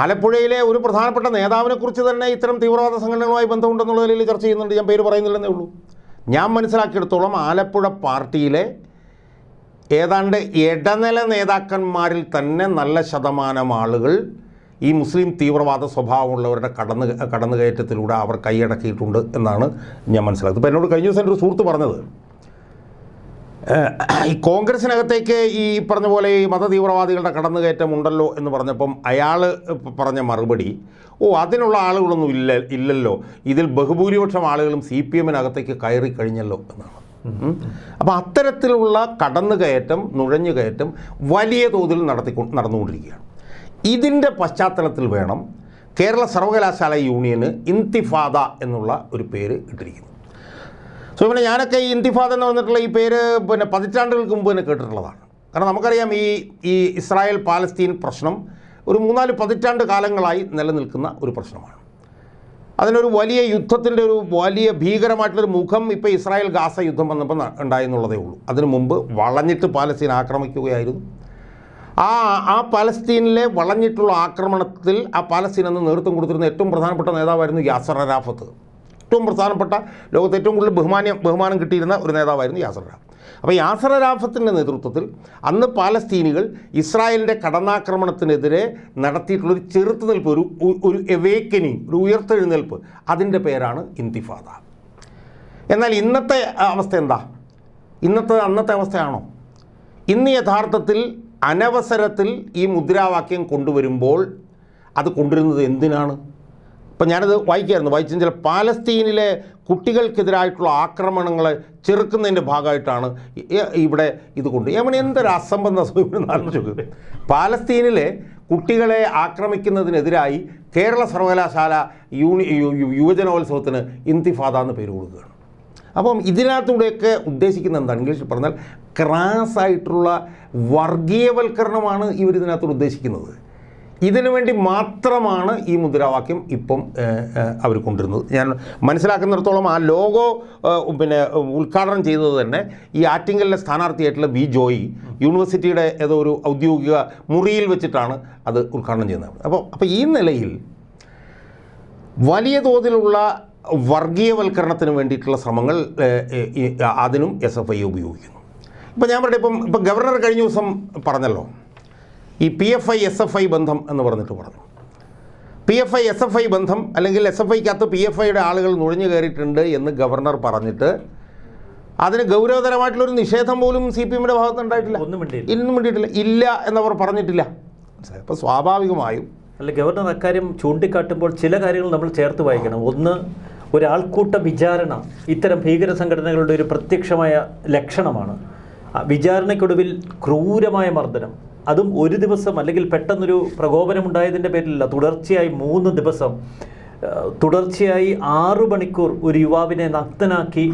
ആലപ്പുഴയിലെ ഒരു പ്രധാനപ്പെട്ട നേതാവിനെക്കുറിച്ച് തന്നെ ഇത്തരം തീവ്രവാദ സംഘടനകളുമായി ബന്ധമുണ്ടെന്നുള്ള നിലയിൽ ചർച്ച ചെയ്യുന്നുണ്ട്. ഞാൻ പേര് പറയുന്നില്ലെന്നേ ഉള്ളൂ. ഞാൻ മനസ്സിലാക്കിയെടുത്തോളം ആലപ്പുഴ പാർട്ടിയിലെ ഏതാണ്ട് ഇടനില നേതാക്കന്മാരിൽ തന്നെ നല്ല ശതമാനം ആളുകൾ ഈ മുസ്ലിം തീവ്രവാദ സ്വഭാവമുള്ളവരുടെ കടന്നുകയറ്റത്തിലൂടെ അവർ കൈയടക്കിയിട്ടുണ്ട് എന്നാണ് ഞാൻ മനസ്സിലാക്കുന്നത്. ഇപ്പോൾ എന്നോട് കഴിഞ്ഞ ദിവസം എൻ്റെ ഒരു സുഹൃത്ത് പറഞ്ഞത്, ഈ കോൺഗ്രസിനകത്തേക്ക് ഈ പറഞ്ഞ പോലെ ഈ മതതീവ്രവാദികളുടെ കടന്നുകയറ്റം ഉണ്ടല്ലോ എന്ന് പറഞ്ഞപ്പം അയാൾ പറഞ്ഞ മറുപടി, അതിനുള്ള ആളുകളൊന്നും ഇല്ലല്ലോ, ഇതിൽ ബഹുഭൂരിപക്ഷം ആളുകളും CPMനകത്തേക്ക് കയറി കഴിഞ്ഞല്ലോ എന്നാണ്. അപ്പോൾ അത്തരത്തിലുള്ള കടന്നുകയറ്റം, നുഴഞ്ഞുകയറ്റം വലിയ തോതിൽ നടന്നുകൊണ്ടിരിക്കുകയാണ്. ഇതിൻ്റെ പശ്ചാത്തലത്തിൽ വേണം കേരള സർവകലാശാല യൂണിയന് ഇന്തിഫാദ എന്നുള്ള ഒരു പേര് ഇട്ടിരിക്കുന്നത്. സോ പിന്നെ ഞാനൊക്കെ ഈ ഇന്തിഫാദ എന്ന് പറഞ്ഞിട്ടുള്ള ഈ പേര് പതിറ്റാണ്ടുകൾക്ക് മുമ്പ് തന്നെ കേട്ടിട്ടുള്ളതാണ്. കാരണം നമുക്കറിയാം ഈ ഇസ്രായേൽ പാലസ്തീൻ പ്രശ്നം ഒരു 3-4 പതിറ്റാണ്ട് കാലങ്ങളായി നിലനിൽക്കുന്ന ഒരു പ്രശ്നമാണ്. അതിനൊരു വലിയ യുദ്ധത്തിൻ്റെ ഒരു വലിയ ഭീകരമായിട്ടുള്ളൊരു മുഖം ഇപ്പോൾ ഇസ്രായേൽ ഗാസ യുദ്ധം വന്നപ്പോൾ ഉണ്ടായെന്നുള്ളതേ ഉള്ളൂ. അതിനു മുമ്പ് വളഞ്ഞിട്ട് പാലസ്തീൻ ആക്രമിക്കുകയായിരുന്നു. ആ പാലസ്തീനിലെ വളഞ്ഞിട്ടുള്ള ആക്രമണത്തിൽ ആ പാലസ്തീൻ എന്ന് നേതൃത്വം കൊടുത്തിരുന്ന ഏറ്റവും പ്രധാനപ്പെട്ട നേതാവായിരുന്നു യാസർ അറാഫത്ത്. ഏറ്റവും പ്രധാനപ്പെട്ട, ലോകത്ത് ഏറ്റവും കൂടുതൽ ബഹുമാനം കിട്ടിയിരുന്ന ഒരു നേതാവായിരുന്നു യാസർ അറാഫത്ത്. അപ്പോൾ യാസർ അറാഫത്തിൻ്റെ നേതൃത്വത്തിൽ അന്ന് പാലസ്തീനികൾ ഇസ്രായേലിൻ്റെ കടന്നാക്രമണത്തിനെതിരെ നടത്തിയിട്ടുള്ളൊരു ചെറുത്തുനിൽപ്പ്, ഒരു എവേക്കനിങ്, ഒരു ഉയർത്തെഴുന്നേൽപ്പ്, അതിൻ്റെ പേരാണ് ഇന്തിഫാദ. എന്നാൽ ഇന്നത്തെ അവസ്ഥ എന്താ? അന്നത്തെ അവസ്ഥയാണോ? ഇന്ന് യഥാർത്ഥത്തിൽ അനവസരത്തിൽ ഈ മുദ്രാവാക്യം കൊണ്ടുവരുമ്പോൾ അത് കൊണ്ടുവരുന്നത് എന്തിനാണ്? ഇപ്പം ഞാനത് വായിച്ചെങ്കിൽ പാലസ്തീനിലെ കുട്ടികൾക്കെതിരായിട്ടുള്ള ആക്രമണങ്ങളെ ചെറുക്കുന്നതിൻ്റെ ഭാഗമായിട്ടാണ് ഇവിടെ ഇത് എന്തൊരു അസംബന്ധം ആലോചിച്ചു. പാലസ്തീനിലെ കുട്ടികളെ ആക്രമിക്കുന്നതിനെതിരായി കേരള സർവകലാശാല യുവജനോത്സവത്തിന് ഇന്തിഫാദ എന്ന് പേര് കൊടുക്കുകയാണ്. അപ്പം ഇതിനകത്തൂടെയൊക്കെ ഉദ്ദേശിക്കുന്നത് എന്താണ്? ഇംഗ്ലീഷിൽ പറഞ്ഞാൽ ക്രാസായിട്ടുള്ള വർഗീയവൽക്കരണമാണ് ഇവരിതിനകത്തോട് ഉദ്ദേശിക്കുന്നത്. ഇതിനു വേണ്ടി മാത്രമാണ് ഈ മുദ്രാവാക്യം ഇപ്പം അവർ കൊണ്ടുവരുന്നത്. ഞാൻ മനസ്സിലാക്കുന്നിടത്തോളം ആ ലോഗോ ഉദ്ഘാടനം ചെയ്തത് തന്നെ ഈ ആറ്റിങ്ങലിലെ സ്ഥാനാർത്ഥിയായിട്ടുള്ള വി ജോയി യൂണിവേഴ്സിറ്റിയുടെ ഏതോ ഒരു ഔദ്യോഗിക മുറിയിൽ വെച്ചിട്ടാണ് അത് ഉദ്ഘാടനം ചെയ്യുന്നത്. അപ്പോൾ ഈ നിലയിൽ വലിയ തോതിലുള്ള വർഗീയവൽക്കരണത്തിന് വേണ്ടിയിട്ടുള്ള ശ്രമങ്ങൾ അതിനും SFI ഉപയോഗിക്കുന്നു. ഇപ്പോൾ ഞാൻ പറയട്ടെ, ഇപ്പം ഗവർണർ കഴിഞ്ഞ ദിവസം പറഞ്ഞല്ലോ, ഈ PFI SFI ബന്ധം എന്ന് പറഞ്ഞിട്ട് പറഞ്ഞു. PFI SFI ബന്ധം, അല്ലെങ്കിൽ SFIക്കകത്ത് PFIയുടെ ആളുകൾ നുഴഞ്ഞു കയറിയിട്ടുണ്ട് എന്ന് ഗവർണർ പറഞ്ഞിട്ട് അതിന് ഗൗരവതരമായിട്ടുള്ളൊരു നിഷേധം പോലും CPMയുടെ ഭാഗത്ത് ഉണ്ടായിട്ടില്ല. ഇന്നും വേണ്ടിയിട്ടില്ല, ഇല്ല എന്നവർ പറഞ്ഞിട്ടില്ല. അപ്പോൾ സ്വാഭാവികമായും ഗവർണർ അക്കാര്യം ചൂണ്ടിക്കാട്ടുമ്പോൾ ചില കാര്യങ്ങൾ നമ്മൾ ചേർത്ത് വായിക്കണം. ഒന്ന്, ഒരാൾക്കൂട്ട വിചാരണ ഇത്തരം ഭീകര സംഘടനകളുടെ ഒരു പ്രത്യക്ഷമായ ലക്ഷണമാണ്. വിചാരണയ്ക്കൊടുവിൽ ക്രൂരമായ മർദ്ദനം, അതും ഒരു ദിവസം അല്ലെങ്കിൽ പെട്ടെന്നൊരു പ്രകോപനമുണ്ടായതിൻ്റെ പേരിലല്ല, തുടർച്ചയായി 3 ദിവസം തുടർച്ചയായി 6 മണിക്കൂർ ഒരു യുവാവിനെ നഗ്നനാക്കി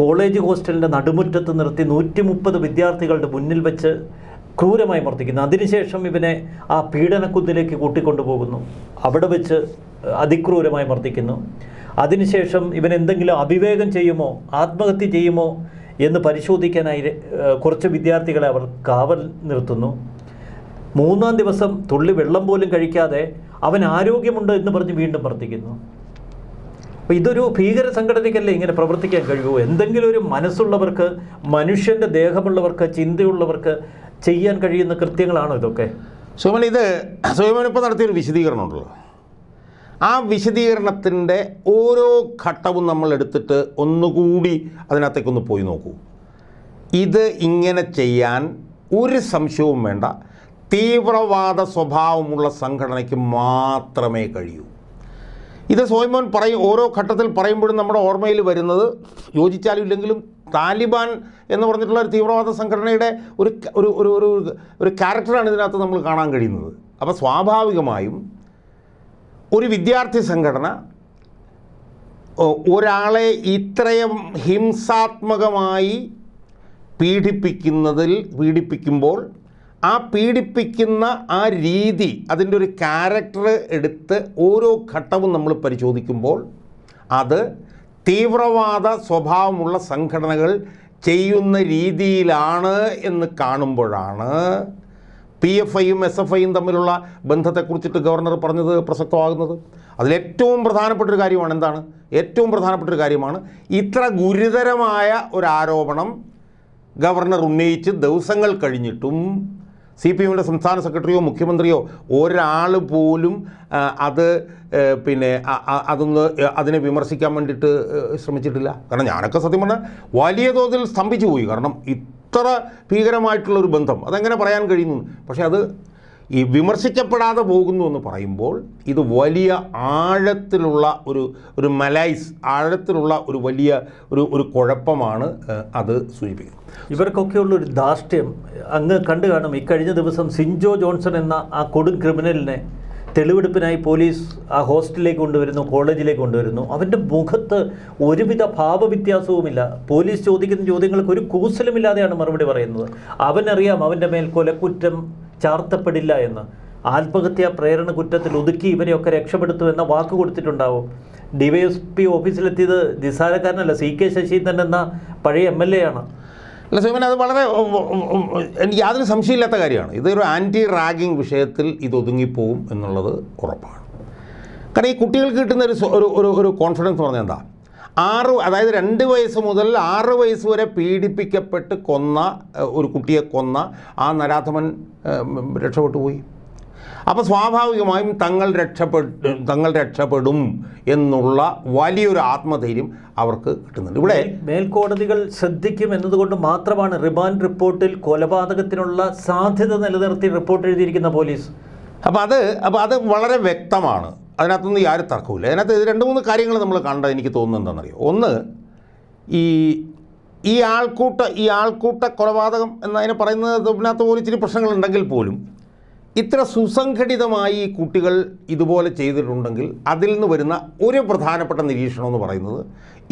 കോളേജ് ഹോസ്റ്റലിൻ്റെ നടുമുറ്റത്ത് നിർത്തി 130 വിദ്യാർത്ഥികളുടെ മുന്നിൽ വെച്ച് ക്രൂരമായി മർദ്ദിക്കുന്നു. അതിനുശേഷം ഇവനെ ആ പീഡനക്കുന്നിലേക്ക് കൂട്ടിക്കൊണ്ടുപോകുന്നു, അവിടെ വെച്ച് അതിക്രൂരമായി മർദ്ദിക്കുന്നു. അതിനുശേഷം ഇവൻ എന്തെങ്കിലും അവിവേകം ചെയ്യുമോ, ആത്മഹത്യ ചെയ്യുമോ എന്ന് പരിശോധിക്കാനായി കുറച്ച് വിദ്യാർത്ഥികളെ അവർ കാവൽ നിർത്തുന്നു. 3-ാം ദിവസം തുള്ളി വെള്ളം പോലും കഴിക്കാതെ അവൻ ആരോഗ്യമുണ്ട് എന്ന് പറഞ്ഞ് വീണ്ടും മർദ്ദിക്കുന്നു. അപ്പോൾ ഇതൊരു ഭീകര സംഘടനയ്ക്കല്ലേ ഇങ്ങനെ പ്രവർത്തിക്കാൻ കഴിയുമോ? എന്തെങ്കിലും ഒരു മനസ്സുള്ളവർക്ക്, മനുഷ്യൻ്റെ ദേഹമുള്ളവർക്ക്, ചിന്തയുള്ളവർക്ക് ചെയ്യാൻ കഴിയുന്ന കൃത്യങ്ങളാണോ ഇതൊക്കെ? സോമൻ, ഇപ്പോൾ നടത്തിയൊരു വിശദീകരണം ഉണ്ടല്ലോ, ആ വിശദീകരണത്തിൻ്റെ ഓരോ ഘട്ടവും നമ്മൾ എടുത്തിട്ട് ഒന്നുകൂടി അതിനകത്തേക്കൊന്ന് പോയി നോക്കൂ. ഇത് ഇങ്ങനെ ചെയ്യാൻ ഒരു സംശയവും വേണ്ട, തീവ്രവാദ സ്വഭാവമുള്ള സംഘടനയ്ക്ക് മാത്രമേ കഴിയൂ. ഇത് സോയ്മോൻ ഓരോ ഘട്ടത്തിൽ പറയുമ്പോഴും നമ്മുടെ ഓർമ്മയിൽ വരുന്നത്, യോജിച്ചാലും ഇല്ലെങ്കിലും താലിബാൻ എന്ന് പറഞ്ഞിട്ടുള്ള ഒരു തീവ്രവാദ സംഘടനയുടെ ഒരു ഒരു ഒരു ഒരു ഒരു ക്യാരക്ടറാണ് ഇതിനകത്ത് നമ്മൾ കാണാൻ കഴിയുന്നത്. അപ്പോൾ സ്വാഭാവികമായും ഒരു വിദ്യാർത്ഥി സംഘടന ഒരാളെ ഇത്രയും ഹിംസാത്മകമായി പീഡിപ്പിക്കുമ്പോൾ ആ പീഡിപ്പിക്കുന്ന ആ രീതി, അതിൻ്റെ ഒരു ക്യാരക്ടർ എടുത്ത് ഓരോ ഘട്ടവും നമ്മൾ പരിശോധിക്കുമ്പോൾ അത് തീവ്രവാദ സ്വഭാവമുള്ള സംഘടനകൾ ചെയ്യുന്ന രീതിയിലാണ് എന്ന് കാണുമ്പോഴാണ് PFIയും SFIയും തമ്മിലുള്ള ബന്ധത്തെക്കുറിച്ചിട്ട് ഗവർണർ പറഞ്ഞത് പ്രസക്തമാകുന്നത്. അതിലേറ്റവും പ്രധാനപ്പെട്ടൊരു കാര്യമാണ് എന്താണ്? ഏറ്റവും പ്രധാനപ്പെട്ടൊരു കാര്യമാണ് ഇത്ര ഗുരുതരമായ ഒരു ആരോപണം ഗവർണർ ഉന്നയിച്ച് ദിവസങ്ങൾ കഴിഞ്ഞിട്ടും CPMയുടെ സംസ്ഥാന സെക്രട്ടറിയോ മുഖ്യമന്ത്രിയോ ഒരാൾ പോലും അതിനെ വിമർശിക്കാൻ വേണ്ടിയിട്ട് ശ്രമിച്ചിട്ടില്ല. കാരണം ഞാനൊക്കെ സത്യം പറഞ്ഞാൽ വലിയ തോതിൽ സ്തംഭിച്ചു പോയി. കാരണം ഇത്ര ഭീകരമായിട്ടുള്ളൊരു ബന്ധം അതെങ്ങനെ പറയാൻ കഴിയുന്നു? പക്ഷേ അത് ഈ വിമർശിക്കപ്പെടാതെ പോകുന്നു എന്ന് പറയുമ്പോൾ ഇത് വലിയ ആഴത്തിലുള്ള ഒരു മലൈസ്, ആഴത്തിലുള്ള ഒരു വലിയ ഒരു കുഴപ്പമാണ് അത് സൂചിപ്പിക്കുന്നത്. ഇവർക്കൊക്കെയുള്ള ഒരു ധാർഷ്ട്യം അങ്ങ് കണ്ടു കാണും. ഇക്കഴിഞ്ഞ ദിവസം സിൻജോ ജോൺസൺ എന്ന ആ കൊടും ക്രിമിനലിനെ തെളിവെടുപ്പിനായി പോലീസ് ആ ഹോസ്റ്റലിലേക്ക് കൊണ്ടുവരുന്നു, കോളേജിലേക്ക് കൊണ്ടുവരുന്നു. അവൻ്റെ മുഖത്ത് ഒരുവിധ ഭാവവ്യത്യാസവുമില്ല. പോലീസ് ചോദിക്കുന്ന ചോദ്യങ്ങൾക്ക് ഒരു കൂസലുമില്ലാതെയാണ് മറുപടി പറയുന്നത്. അവനറിയാം അവൻ്റെ മേൽ കൊലക്കുറ്റം ചാർത്തപ്പെടില്ല എന്ന്. ആത്മഹത്യാ പ്രേരണ കുറ്റത്തിൽ ഒതുക്കി ഇവരെയൊക്കെ രക്ഷപ്പെടുത്തുമെന്ന വാക്ക് കൊടുത്തിട്ടുണ്ടാവും. DYSP ഓഫീസിലെത്തിയത് നിസ്സാരക്കാരനല്ല, CK ശശീന്ദ്രൻ എന്ന പഴയ MLA ആണ്. അല്ല സോമൻ, അത് വളരെ എനിക്ക് യാതൊരു സംശയമില്ലാത്ത കാര്യമാണ്. ഇതൊരു ആൻറ്റി റാഗിങ് വിഷയത്തിൽ ഇത് ഒതുങ്ങിപ്പോവും എന്നുള്ളത് ഉറപ്പാണ്. കാരണം ഈ കുട്ടികൾക്ക് കിട്ടുന്ന ഒരു കോൺഫിഡൻസ് പറഞ്ഞാൽ എന്താ, 2 വയസ്സ് മുതൽ 6 വയസ്സ് വരെ പീഡിപ്പിക്കപ്പെട്ട് കൊന്ന ഒരു കുട്ടിയെ കൊന്ന ആ നരാധമൻ രക്ഷപ്പെട്ടു പോയി. അപ്പോൾ സ്വാഭാവികമായും തങ്ങൾ രക്ഷപ്പെടും എന്നുള്ള വലിയൊരു ആത്മധൈര്യം അവർക്ക് കിട്ടുന്നുണ്ട്. ഇവിടെ മേൽക്കോടതികൾ ശ്രദ്ധിക്കും എന്നതുകൊണ്ട് മാത്രമാണ് റിമാൻഡ് റിപ്പോർട്ടിൽ കൊലപാതകത്തിനുള്ള സാധ്യത നിലനിർത്തി റിപ്പോർട്ട് എഴുതിയിരിക്കുന്ന പോലീസ്. അപ്പോൾ അത് വളരെ വ്യക്തമാണ്. അതിനകത്തൊന്നും യാതൊരു തർക്കമില്ല. അതിനകത്ത് 2-3 കാര്യങ്ങൾ നമ്മൾ കണ്ടത് എനിക്ക് തോന്നുന്നത് എന്താണെന്നറിയോ. ഒന്ന്, ഈ ആൾക്കൂട്ട കൊലപാതകം എന്നതിനെ പറയുന്നത് ഇതിനകത്ത് പോലും ഇച്ചിരി പ്രശ്നങ്ങളുണ്ടെങ്കിൽ പോലും ഇത്ര സുസംഘടിതമായി ഈ കുട്ടികൾ ഇതുപോലെ ചെയ്തിട്ടുണ്ടെങ്കിൽ അതിൽ നിന്ന് വരുന്ന ഒരു പ്രധാനപ്പെട്ട നിരീക്ഷണം എന്ന് പറയുന്നത്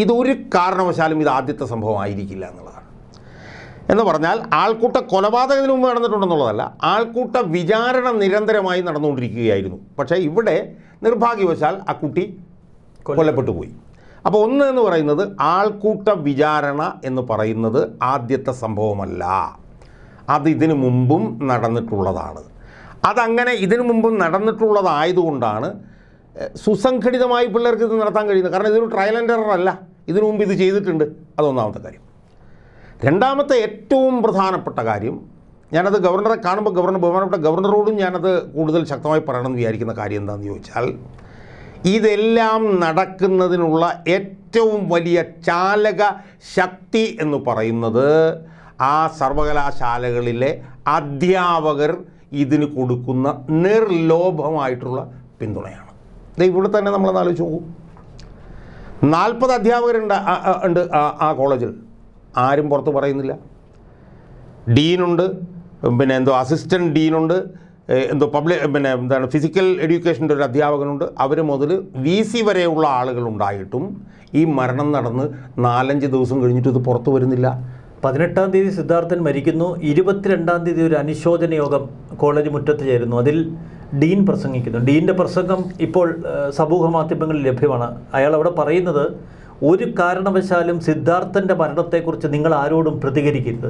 ഇതൊരു കാരണവശാലും ഇത് ആദ്യത്തെ സംഭവമായിരിക്കില്ല എന്നുള്ളതാണ്. എന്ന് പറഞ്ഞാൽ ആൾക്കൂട്ട കൊലപാതകത്തിന് മുമ്പ് നടന്നിട്ടുണ്ടെന്നുള്ളതല്ല, ആൾക്കൂട്ട വിചാരണ നിരന്തരമായി നടന്നുകൊണ്ടിരിക്കുകയായിരുന്നു. പക്ഷേ ഇവിടെ നിർഭാഗ്യവശാൽ ആ കുട്ടി കൊല്ലപ്പെട്ടു പോയി. അപ്പോൾ ഒന്ന് എന്ന് പറയുന്നത് ആൾക്കൂട്ട വിചാരണ എന്ന് പറയുന്നത് ആദ്യത്തെ സംഭവമല്ല, അത് ഇതിനു മുമ്പും നടന്നിട്ടുള്ളതാണ്. അതങ്ങനെ ഇതിനു മുമ്പും നടന്നിട്ടുള്ളതായതുകൊണ്ടാണ് സുസംഘടിതമായി പിള്ളേർക്ക് ഇത് നടത്താൻ കഴിയുന്നത്. കാരണം ഇതൊരു ട്രയൽ ആൻഡ് എറർ അല്ല, ഇതിനു മുമ്പ് ഇത് ചെയ്തിട്ടുണ്ട്. അതൊന്നാമത്തെ കാര്യം. രണ്ടാമത്തെ ഏറ്റവും പ്രധാനപ്പെട്ട കാര്യം, ഞാനത് ഗവർണറെ കാണുമ്പോൾ ബഹുമാനപ്പെട്ട ഗവർണറോടും ഞാനത് കൂടുതൽ ശക്തമായി പറയണമെന്ന് വിചാരിക്കുന്ന കാര്യം എന്താണെന്ന് ചോദിച്ചാൽ, ഇതെല്ലാം നടക്കുന്നതിനുള്ള ഏറ്റവും വലിയ ചാലക ശക്തി എന്ന് പറയുന്നത് ആ സർവകലാശാലകളിലെ അധ്യാപകർ ഇതിന് കൊടുക്കുന്ന നിർലോഭമായിട്ടുള്ള പിന്തുണയാണ്. ഇവിടെ തന്നെ നമ്മളൊന്ന് ആലോചിച്ച് നോക്കൂ. 40 അധ്യാപകരുണ്ട് ആ കോളേജിൽ, ആരും പുറത്ത് പറയുന്നില്ല. ഡീനുണ്ട്, അസിസ്റ്റൻറ്റ് ഡീനുണ്ട്, ഫിസിക്കൽ എഡ്യൂക്കേഷൻ്റെ ഒരു അധ്യാപകനുണ്ട്. അവർ മുതൽ VC വരെയുള്ള ആളുകളുണ്ടായിട്ടും ഈ മരണം നടന്ന് 4-5 ദിവസം കഴിഞ്ഞിട്ട് ഇത് പുറത്തു വരുന്നില്ല. 18-ാം തീയതി സിദ്ധാർത്ഥൻ മരിക്കുന്നു. 22-ാം തീയതി ഒരു അനുശോചന യോഗം കോളേജ് മുറ്റത്ത് ചേരുന്നു. അതിൽ ഡീൻ പ്രസംഗിക്കുന്നു. ഡീൻ്റെ പ്രസംഗം ഇപ്പോൾ സമൂഹ മാധ്യമങ്ങളിൽ ലഭ്യമാണ്. അയാൾ അവിടെ പറയുന്നത്, ഒരു കാരണവശാലും സിദ്ധാർത്ഥൻ്റെ മരണത്തെക്കുറിച്ച് നിങ്ങൾ ആരോടും പ്രതികരിക്കരുത്,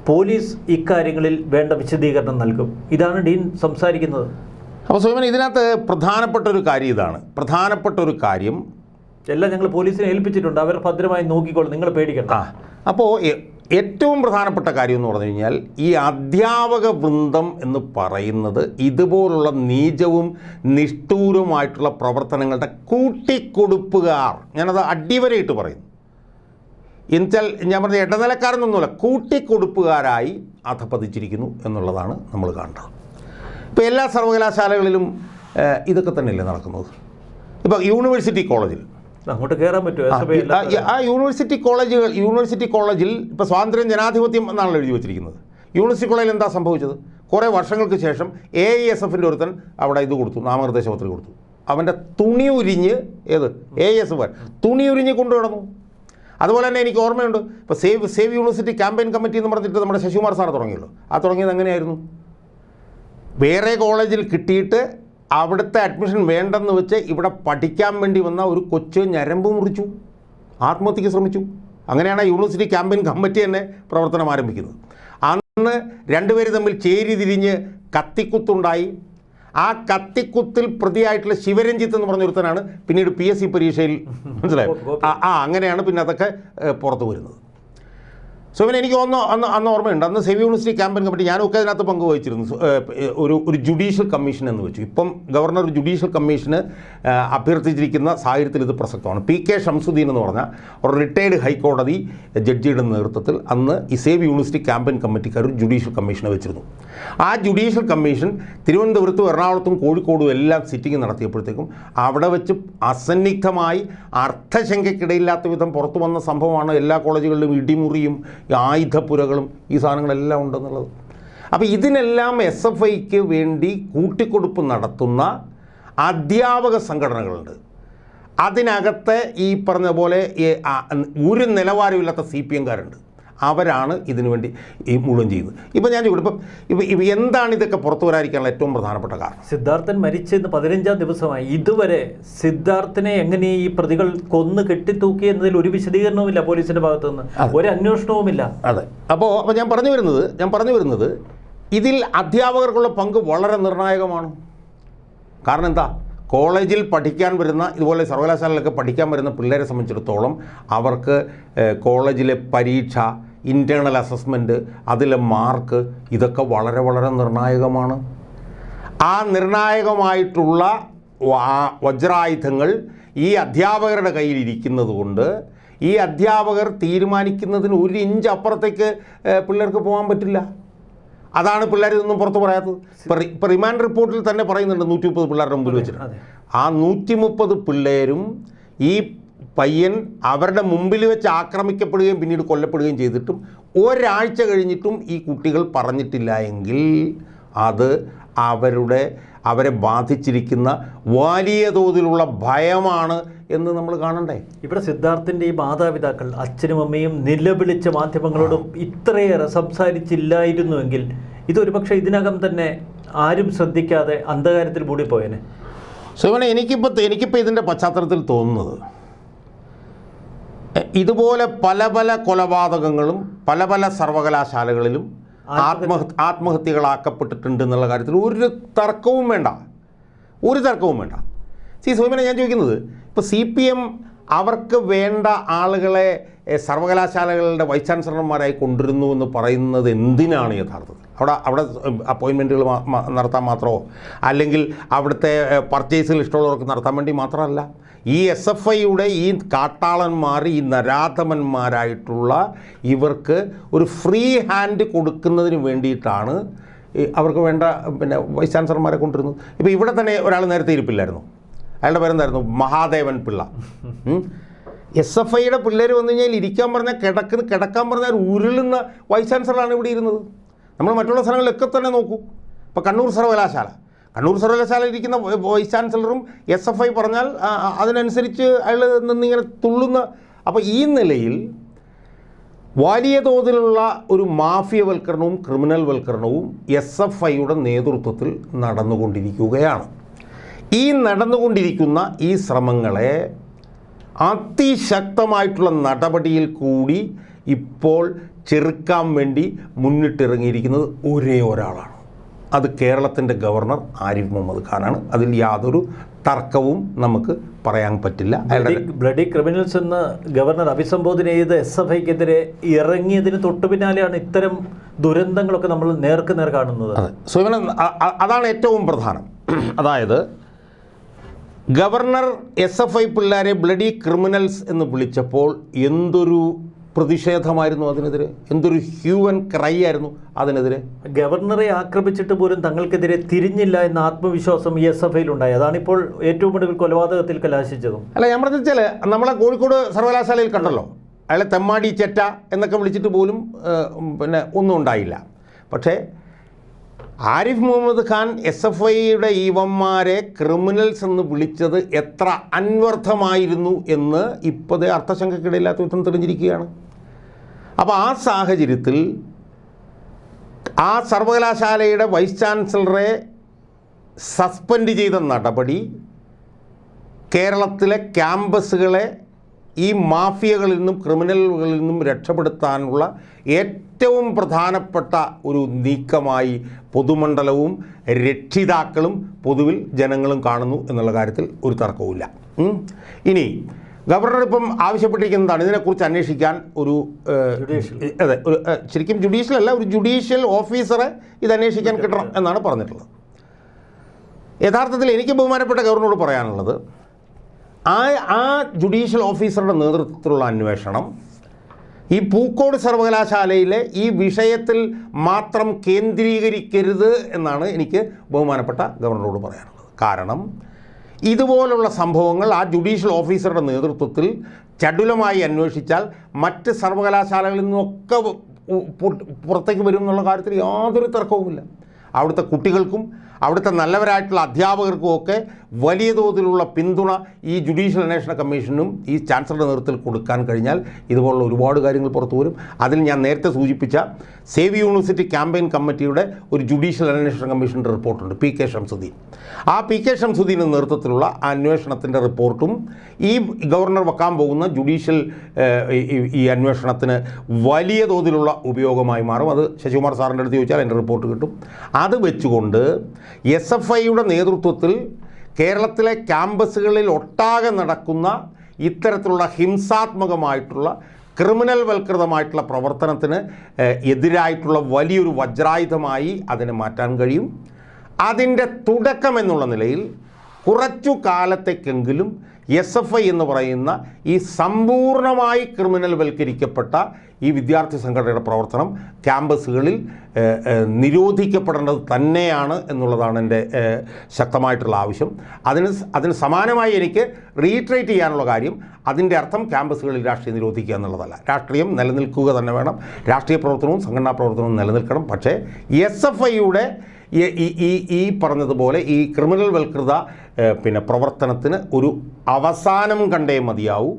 പോലീസ് ഇക്കാര്യങ്ങളിൽ വേണ്ട വിശദീകരണം നൽകും. ഇതാണ് ഡീൻ സംസാരിക്കുന്നത്. അപ്പോൾ സോമൻ, ഇതിനകത്ത് പ്രധാനപ്പെട്ട ഒരു കാര്യം എല്ലാം ഞങ്ങൾ പോലീസിനെ ഏൽപ്പിച്ചിട്ടുണ്ട്, അവർ ഭദ്രമായി നോക്കിക്കോളും, നിങ്ങൾ പേടിക്കണ്ട. അപ്പോൾ ഏറ്റവും പ്രധാനപ്പെട്ട കാര്യം എന്ന് പറഞ്ഞു കഴിഞ്ഞാൽ, ഈ അധ്യാപക വൃന്ദം എന്ന് പറയുന്നത് ഇതുപോലുള്ള നീചവും നിഷ്ഠൂരവുമായിട്ടുള്ള പ്രവർത്തനങ്ങളുടെ കൂട്ടിക്കൊടുപ്പുകാർ. ഞാനത് അടിവരയിട്ട് പറയുന്നു. എന്നുവെച്ചാൽ ഞാൻ പറഞ്ഞ ഇടനിലക്കാരെന്നൊന്നുമില്ല, കൂട്ടിക്കൊടുപ്പുകാരായി അധപ്പതിച്ചിരിക്കുന്നു എന്നുള്ളതാണ് നമ്മൾ കാണുന്നത്. ഇപ്പോൾ എല്ലാ സർവകലാശാലകളിലും ഇതൊക്കെ തന്നെയല്ലേ നടക്കുന്നത്. ഇപ്പോൾ യൂണിവേഴ്സിറ്റി കോളേജിൽ അങ്ങോട്ട് കയറാൻ പറ്റുമോ? ആ യൂണിവേഴ്സിറ്റി കോളേജിൽ ഇപ്പോൾ സ്വാതന്ത്ര്യം ജനാധിപത്യം എന്നാണല്ലോ എഴുതി വെച്ചിരിക്കുന്നത്. യൂണിവേഴ്സിറ്റി കോളേജിൽ എന്താ സംഭവിച്ചത്? കുറേ വർഷങ്ങൾക്ക് ശേഷം AISFൻ്റെ ഒരുത്തൻ അവിടെ ഇത് കൊടുത്തു, നാമനിർദ്ദേശ പത്രിക കൊടുത്തു. അവൻ്റെ തുണി ഉരിഞ്ഞ് AISF തുണി ഉരിഞ്ഞ് കൊണ്ടു നടന്നു. അതുപോലെ തന്നെ എനിക്ക് ഓർമ്മയുണ്ട്, ഇപ്പോൾ സേവ് യൂണിവേഴ്സിറ്റി ക്യാമ്പയിൻ കമ്മിറ്റി എന്ന് പറഞ്ഞിട്ട് നമ്മുടെ ശശികുമാർ സാർ തുടങ്ങിയല്ലോ. തുടങ്ങിയത് എങ്ങനെയായിരുന്നു? വേറെ കോളേജിൽ കിട്ടിയിട്ട് അവിടുത്തെ അഡ്മിഷൻ വേണ്ടെന്ന് വെച്ച് ഇവിടെ പഠിക്കാൻ വേണ്ടി വന്ന ഒരു കൊച്ച് ഞരമ്പ് മുറിച്ചു, ആത്മഹത്യക്ക് ശ്രമിച്ചു. അങ്ങനെയാണ് യൂണിവേഴ്സിറ്റി ക്യാമ്പയിൻ കമ്മിറ്റി തന്നെ പ്രവർത്തനം ആരംഭിക്കുന്നത്. അന്ന് രണ്ടുപേര് തമ്മിൽ ചേരി തിരിഞ്ഞ് കത്തിക്കുത്തുണ്ടായി. ആ കത്തിക്കുത്തിൽ പ്രതിയായിട്ടുള്ള ശിവരഞ്ജിത്ത് എന്ന് പറഞ്ഞൊരുത്തനാണ് പിന്നീട് PSC പരീക്ഷയിൽ മനസ്സിലായോ. അങ്ങനെയാണ് പിന്നെ അതൊക്കെ പുറത്തു വരുന്നത്. സോ പിന്നെ എനിക്ക് അന്ന് ഓർമ്മയുണ്ട്, അന്ന് സേവ് യൂണിവേഴ്സിറ്റി ക്യാമ്പയിൻ കമ്മിറ്റി ഞാനൊക്കെ അതിനകത്ത് പങ്കുവഹിച്ചിരുന്നു. ഒരു ജുഡീഷ്യൽ കമ്മീഷൻ എന്ന് വെച്ചു. ഇപ്പം ഗവർണർ ഒരു ജുഡീഷ്യൽ കമ്മീഷന് അഭ്യർത്ഥിച്ചിരിക്കുന്ന സാഹചര്യത്തിൽ ഇത് പ്രസക്തമാണ്. PK ഷംസുദ്ദീൻ എന്ന് പറഞ്ഞ ഒരു റിട്ടയർഡ് ഹൈക്കോടതി ജഡ്ജിയുടെ നേതൃത്വത്തിൽ അന്ന് ഈ സേവ് യൂണിവേഴ്സിറ്റി ക്യാമ്പയിൻ കമ്മിറ്റിക്കാർ ഒരു ജുഡീഷ്യൽ കമ്മീഷനെ വെച്ചിരുന്നു. ആ ജുഡീഷ്യൽ കമ്മീഷൻ തിരുവനന്തപുരത്തും എറണാകുളത്തും കോഴിക്കോടും എല്ലാം സിറ്റിംഗ് നടത്തിയപ്പോഴത്തേക്കും അവിടെ വെച്ച് അസന്നിഗ്ധമായി അർത്ഥശങ്കയ്ക്കിടയില്ലാത്ത വിധം പുറത്തു വന്ന സംഭവമാണ് എല്ലാ കോളേജുകളിലും ഇടിമുറിയും ആയുധപ്പുരകളും ഈ സാധനങ്ങളെല്ലാം ഉണ്ടെന്നുള്ളത്. അപ്പോൾ ഇതിനെല്ലാം SFIക്ക് വേണ്ടി കൂട്ടിക്കൊടുപ്പ് നടത്തുന്ന അധ്യാപക സംഘടനകളുണ്ട്. അതിനകത്ത് ഈ പറഞ്ഞ പോലെ ഒരു നിലവാരമില്ലാത്ത CPMകാരുണ്ട്. അവരാണ് ഇതിനു വേണ്ടി ഈ മുഴുവൻ ചെയ്യുന്നത്. ഇപ്പോൾ ഞാൻ ചോദിക്കും, ഇപ്പം എന്താണ് ഇതൊക്കെ പുറത്തു വരാതിരിക്കാനുള്ള ഏറ്റവും പ്രധാനപ്പെട്ട കാരണം? സിദ്ധാർത്ഥൻ മരിച്ചെന്ന് 15-ാം ദിവസമായി. ഇതുവരെ സിദ്ധാർത്ഥനെ എങ്ങനെ ഈ പ്രതികൾ കൊന്ന് കെട്ടിത്തൂക്കി എന്നതിൽ ഒരു വിശദീകരണവുമില്ല പോലീസിൻ്റെ ഭാഗത്തുനിന്ന്, ഒരു അന്വേഷണവുമില്ല. അതെ. അപ്പോൾ ഞാൻ പറഞ്ഞു വരുന്നത് ഇതിൽ അധ്യാപകർക്കുള്ള പങ്ക് വളരെ നിർണായകമാണ്. കാരണം എന്താ, കോളേജിൽ പഠിക്കാൻ വരുന്ന, ഇതുപോലെ സർവകലാശാലയിലൊക്കെ പഠിക്കാൻ വരുന്ന പിള്ളേരെ സംബന്ധിച്ചിടത്തോളം അവർക്ക് കോളേജിലെ പരീക്ഷ, ഇൻറ്റേർണൽ അസസ്മെൻറ്റ്, അതിലെ മാർക്ക്, ഇതൊക്കെ വളരെ വളരെ നിർണായകമാണ്. ആ നിർണായകമായിട്ടുള്ള വജ്രായുധങ്ങൾ ഈ അധ്യാപകരുടെ കയ്യിലിരിക്കുന്നത് കൊണ്ട് ഈ അധ്യാപകർ തീരുമാനിക്കുന്നതിന് ഒരു ഇഞ്ച് അപ്പുറത്തേക്ക് പിള്ളേർക്ക് പോകാൻ പറ്റില്ല. അതാണ് പിള്ളേർ ഇതൊന്നും പുറത്ത് പറയാത്തത്. ഇപ്പോൾ റിമാൻഡ് റിപ്പോർട്ടിൽ തന്നെ പറയുന്നുണ്ട് 130 പിള്ളേരുടെ മുമ്പിൽ വെച്ചിട്ട്. ആ 130 പിള്ളേരും ഈ പയ്യൻ അവരുടെ മുമ്പിൽ വെച്ച് ആക്രമിക്കപ്പെടുകയും പിന്നീട് കൊല്ലപ്പെടുകയും ചെയ്തിട്ടും ഒരാഴ്ച കഴിഞ്ഞിട്ടും ഈ കുട്ടികൾ പറഞ്ഞിട്ടില്ല എങ്കിൽ അത് അവരെ ബാധിച്ചിരിക്കുന്ന വലിയ തോതിലുള്ള ഭയമാണ് എന്ന് നമ്മൾ കാണണ്ടേ. ഇവിടെ സിദ്ധാർത്ഥിൻ്റെ ഈ മാതാപിതാക്കൾ, അച്ഛനും അമ്മയും നിലവിളിച്ച മാധ്യമങ്ങളോടും ഇത്രയേറെ സംസാരിച്ചില്ലായിരുന്നുവെങ്കിൽ ഇതൊരു പക്ഷേ ഇതിനകം തന്നെ ആരും ശ്രദ്ധിക്കാതെ അന്ധകാരത്തിൽ മൂടിപ്പോയേനെ. ശിവനെ, എനിക്കിപ്പോൾ ഇതിൻ്റെ പശ്ചാത്തലത്തിൽ തോന്നുന്നത്, ഇതുപോലെ പല കൊലപാതകങ്ങളും പല സർവകലാശാലകളിലും ആത്മഹത്യകളാക്കപ്പെട്ടിട്ടുണ്ട് എന്നുള്ള കാര്യത്തിൽ ഒരു തർക്കവും വേണ്ട. സോമനെ, ഞാൻ ചോദിക്കുന്നത്, ഇപ്പോൾ CPM അവർക്ക് വേണ്ട ആളുകളെ സർവകലാശാലകളുടെ വൈസ് ചാൻസലർമാരായി കൊണ്ടുവരുന്നു എന്ന് പറയുന്നത് എന്തിനാണ് യഥാർത്ഥത്തിൽ? അവിടെ അപ്പോയിൻമെൻറ്റുകൾ നടത്താൻ മാത്രമോ അല്ലെങ്കിൽ അവിടുത്തെ പർച്ചേസിൽ ഇഷ്ടമുള്ളവർക്ക് നടത്താൻ വേണ്ടി മാത്രമല്ല. ഈ SFIയുടെ ഈ കാട്ടാളന്മാർ, ഈ നരാധമന്മാരായിട്ടുള്ള ഇവർക്ക് ഒരു ഫ്രീ ഹാൻഡ് കൊടുക്കുന്നതിന് വേണ്ടിയിട്ടാണ് അവർക്ക് വേണ്ട വൈസ് ചാൻസലർമാരെ കൊണ്ടുവരുന്നത്. ഇപ്പോൾ ഇവിടെ തന്നെ ഒരാൾ നേരത്തെ ഇരിപ്പില്ലായിരുന്നു, അയാളുടെ പേരെന്തായിരുന്നു? മഹാദേവൻ പിള്ള. SFIയുടെ പിള്ളേർ വന്നു കഴിഞ്ഞാൽ ഇരിക്കാൻ പറഞ്ഞാൽ കിടക്കാൻ പറഞ്ഞാൽ ഉരുളുന്ന വൈസ് ചാൻസലറാണ് ഇവിടെ ഇരുന്നത്. നമ്മൾ മറ്റുള്ള സ്ഥലങ്ങളിലൊക്കെ തന്നെ നോക്കൂ. ഇപ്പോൾ കണ്ണൂർ സർവകലാശാല ഇരിക്കുന്ന വൈസ് ചാൻസലറും SFI പറഞ്ഞാൽ അതിനനുസരിച്ച് അയാൾ നിന്നിങ്ങനെ തുള്ളുന്ന. അപ്പോൾ ഈ നിലയിൽ വലിയ തോതിലുള്ള ഒരു മാഫിയവൽക്കരണവും ക്രിമിനൽ വൽക്കരണവും SFIയുടെ നേതൃത്വത്തിൽ നടന്നുകൊണ്ടിരിക്കുകയാണ്. ഈ നടന്നുകൊണ്ടിരിക്കുന്ന ഈ ശ്രമങ്ങളെ അതിശക്തമായിട്ടുള്ള നടപടിയിൽ കൂടി ഇപ്പോൾ ചെറുക്കാൻ വേണ്ടി മുന്നിട്ടിറങ്ങിയിരിക്കുന്നത് ഒരേ ഒരാളാണ്. അത് കേരളത്തിൻ്റെ ഗവർണർ ആരിഫ് മുഹമ്മദ് ഖാനാണ്. അതിൽ യാതൊരു തർക്കവും നമുക്ക് പറയാൻ പറ്റില്ല. ബ്ലഡി ക്രിമിനൽസ് എന്ന് ഗവർണർ അഭിസംബോധന ചെയ്ത് SFIക്കെതിരെ ഇറങ്ങിയതിന് തൊട്ടു പിന്നാലെയാണ് ഇത്തരം ദുരന്തങ്ങളൊക്കെ നമ്മൾ നേർക്ക് നേർ കാണുന്നത്. അതെ, സോ അതാണ് ഏറ്റവും പ്രധാനം. അതായത് ഗവർണർ SFI പിള്ളേരെ ബ്ലഡി ക്രിമിനൽസ് എന്ന് വിളിച്ചപ്പോൾ എന്തൊരു പ്രതിഷേധമായിരുന്നു അതിനെതിരെ, എന്തൊരു ഹ്യൂമൻ ക്രൈ ആയിരുന്നു അതിനെതിരെ. ഗവർണറെ ആക്രമിച്ചിട്ട് പോലും തങ്ങൾക്കെതിരെ തിരിഞ്ഞില്ല എന്ന ആത്മവിശ്വാസം ഈ SFIയിൽ ഉണ്ടായി. അതാണിപ്പോൾ ഏറ്റവും ഒടുവിൽ കൊലപാതകത്തിൽ കലാശിച്ചതും. അല്ല, ഞാൻ പറഞ്ഞു വെച്ചാൽ നമ്മളെ കോഴിക്കോട് സർവകലാശാലയിൽ കണ്ടല്ലോ, അയാളെ തെമ്മാടി ചെറ്റ എന്നൊക്കെ വിളിച്ചിട്ട് പോലും പിന്നെ ഒന്നും ഉണ്ടായില്ല. പക്ഷേ ആരിഫ് മുഹമ്മദ് ഖാൻ SFIയുടെ ഇവന്മാരെ ക്രിമിനൽസ് എന്ന് വിളിച്ചത് എത്ര അന്വർത്ഥമായിരുന്നു എന്ന് ഇപ്പോഴേ അർത്ഥശങ്കയ്ക്കിടയില്ലാത്ത വിധം തെളിഞ്ഞിരിക്കുകയാണ്. അപ്പോൾ ആ സാഹചര്യത്തിൽ ആ സർവകലാശാലയുടെ വൈസ് ചാൻസലറെ സസ്പെൻഡ് ചെയ്ത നടപടി കേരളത്തിലെ ക്യാമ്പസുകളെ ഈ മാഫിയകളിൽ നിന്നും ക്രിമിനലുകളിൽ നിന്നും രക്ഷപ്പെടുത്താനുള്ള ഏറ്റവും പ്രധാനപ്പെട്ട ഒരു നീക്കമായി പൊതുമണ്ഡലവും രക്ഷിതാക്കളും പൊതുവിൽ ജനങ്ങളും കാണുന്നു എന്നുള്ള കാര്യത്തിൽ ഒരു തർക്കവുമില്ല. ഇനി ഗവർണർ ഇപ്പം ആവശ്യപ്പെട്ടിരിക്കുന്നതാണ് ഇതിനെക്കുറിച്ച് അന്വേഷിക്കാൻ ഒരു അതെ ശരിക്കും ജുഡീഷ്യലല്ല, ഒരു ജുഡീഷ്യൽ ഓഫീസറെ ഇത് അന്വേഷിക്കാൻ കിട്ടണം എന്നാണ് പറഞ്ഞിട്ടുള്ളത്. യഥാർത്ഥത്തിൽ എനിക്ക് ബഹുമാനപ്പെട്ട ഗവർണറോട് പറയാനുള്ളത്, ആ ജുഡീഷ്യൽ ഓഫീസറുടെ നേതൃത്വത്തിലുള്ള അന്വേഷണം ഈ പൂക്കോട് സർവകലാശാലയിലെ ഈ വിഷയത്തിൽ മാത്രം കേന്ദ്രീകരിക്കരുത് എന്നാണ് എനിക്ക് ബഹുമാനപ്പെട്ട ഗവർണറോട് പറയാനുള്ളത്. കാരണം ഇതുപോലുള്ള സംഭവങ്ങൾ ആ ജുഡീഷ്യൽ ഓഫീസറുടെ നേതൃത്വത്തിൽ ചടുലമായി അന്വേഷിച്ചാൽ മറ്റ് സർവകലാശാലകളിൽ നിന്നൊക്കെ പുറത്തേക്ക് വരും എന്നുള്ള കാര്യത്തിൽ യാതൊരു തർക്കവുമില്ല. അവിടുത്തെ കുട്ടികൾക്കും അവിടുത്തെ നല്ലവരായിട്ടുള്ള അധ്യാപകർക്കും ഒക്കെ വലിയ തോതിലുള്ള പിന്തുണ ഈ ജുഡീഷ്യൽ അന്വേഷണ കമ്മീഷനും ഈ ചാൻസലറുടെ നേതൃത്വത്തിൽ കൊടുക്കാൻ കഴിഞ്ഞാൽ ഇതുപോലുള്ള ഒരുപാട് കാര്യങ്ങൾ പുറത്തു വരും. അതിൽ ഞാൻ നേരത്തെ സൂചിപ്പിച്ച സേവ് യൂണിവേഴ്സിറ്റി ക്യാമ്പയിൻ കമ്മിറ്റിയുടെ ഒരു ജുഡീഷ്യൽ അന്വേഷണ കമ്മീഷൻ്റെ റിപ്പോർട്ടുണ്ട്, PK ഷംസുദ്ദീൻ. ആ PK ഷംസുദ്ദീൻ്റെ നേതൃത്വത്തിലുള്ള അന്വേഷണത്തിൻ്റെ റിപ്പോർട്ടും ഈ ഗവർണർ വെക്കാൻ പോകുന്ന ജുഡീഷ്യൽ ഈ അന്വേഷണത്തിന് വലിയ തോതിലുള്ള ഉപയോഗമായി മാറും. അത് ശശികുമാർ സാറിൻ്റെ അടുത്ത് ചോദിച്ചാൽ എൻ്റെ റിപ്പോർട്ട് കിട്ടും. അത് വെച്ചുകൊണ്ട് SFIയുടെ നേതൃത്വത്തിൽ കേരളത്തിലെ ക്യാമ്പസുകളിൽ ഒട്ടാകെ നടക്കുന്ന ഇത്തരത്തിലുള്ള ഹിംസാത്മകമായിട്ടുള്ള ക്രിമിനൽ വൽകൃതമായിട്ടുള്ള പ്രവർത്തനത്തിന് എതിരായിട്ടുള്ള വലിയൊരു വജ്രായുധമായി അതിനെ മാറ്റാൻ കഴിയും. അതിൻ്റെ തുടക്കം എന്നുള്ള നിലയിൽ കുറച്ചു കാലത്തേക്കെങ്കിലും SFI എന്ന് പറയുന്ന ഈ സമ്പൂർണ്ണമായി ക്രിമിനൽ വൽക്കരിക്കപ്പെട്ട ഈ വിദ്യാർത്ഥി സംഘടനയുടെ പ്രവർത്തനം ക്യാമ്പസുകളിൽ നിരോധിക്കപ്പെടേണ്ടത് തന്നെയാണ് എന്നുള്ളതാണ് എൻ്റെ ശക്തമായിട്ടുള്ള ആവശ്യം. അതിന് സമാനമായി എനിക്ക് റീട്രേറ്റ് ചെയ്യാനുള്ള കാര്യം, അതിൻ്റെ അർത്ഥം ക്യാമ്പസുകളിൽ രാഷ്ട്രീയം നിരോധിക്കുക എന്നുള്ളതല്ല. രാഷ്ട്രീയം നിലനിൽക്കുക തന്നെ വേണം, രാഷ്ട്രീയ പ്രവർത്തനവും സംഘടനാ പ്രവർത്തനവും നിലനിൽക്കണം. പക്ഷേ SFIയുടെ ഈ പറഞ്ഞതുപോലെ ഈ ക്രിമിനൽ വൽകൃത പ്രവർത്തനത്തിന് ഒരു അവസാനം കണ്ടേ മതിയാവൂ.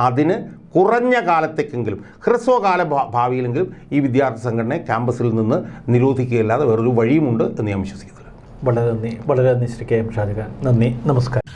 അതിന് കുറഞ്ഞ കാലത്തേക്കെങ്കിലും ഹ്രസ്വകാല ഭാവിയിലെങ്കിലും ഈ വിദ്യാർത്ഥി സംഘടനയെ ക്യാമ്പസിൽ നിന്ന് നിരോധിക്കുകയല്ലാതെ വേറൊരു വഴിയുമുണ്ട് എന്ന് ഞാൻ വിശ്വസിക്കുന്നില്ല. വളരെ നന്ദി ശ്രീ KM ഷാജഹാൻ. നന്ദി, നമസ്കാരം.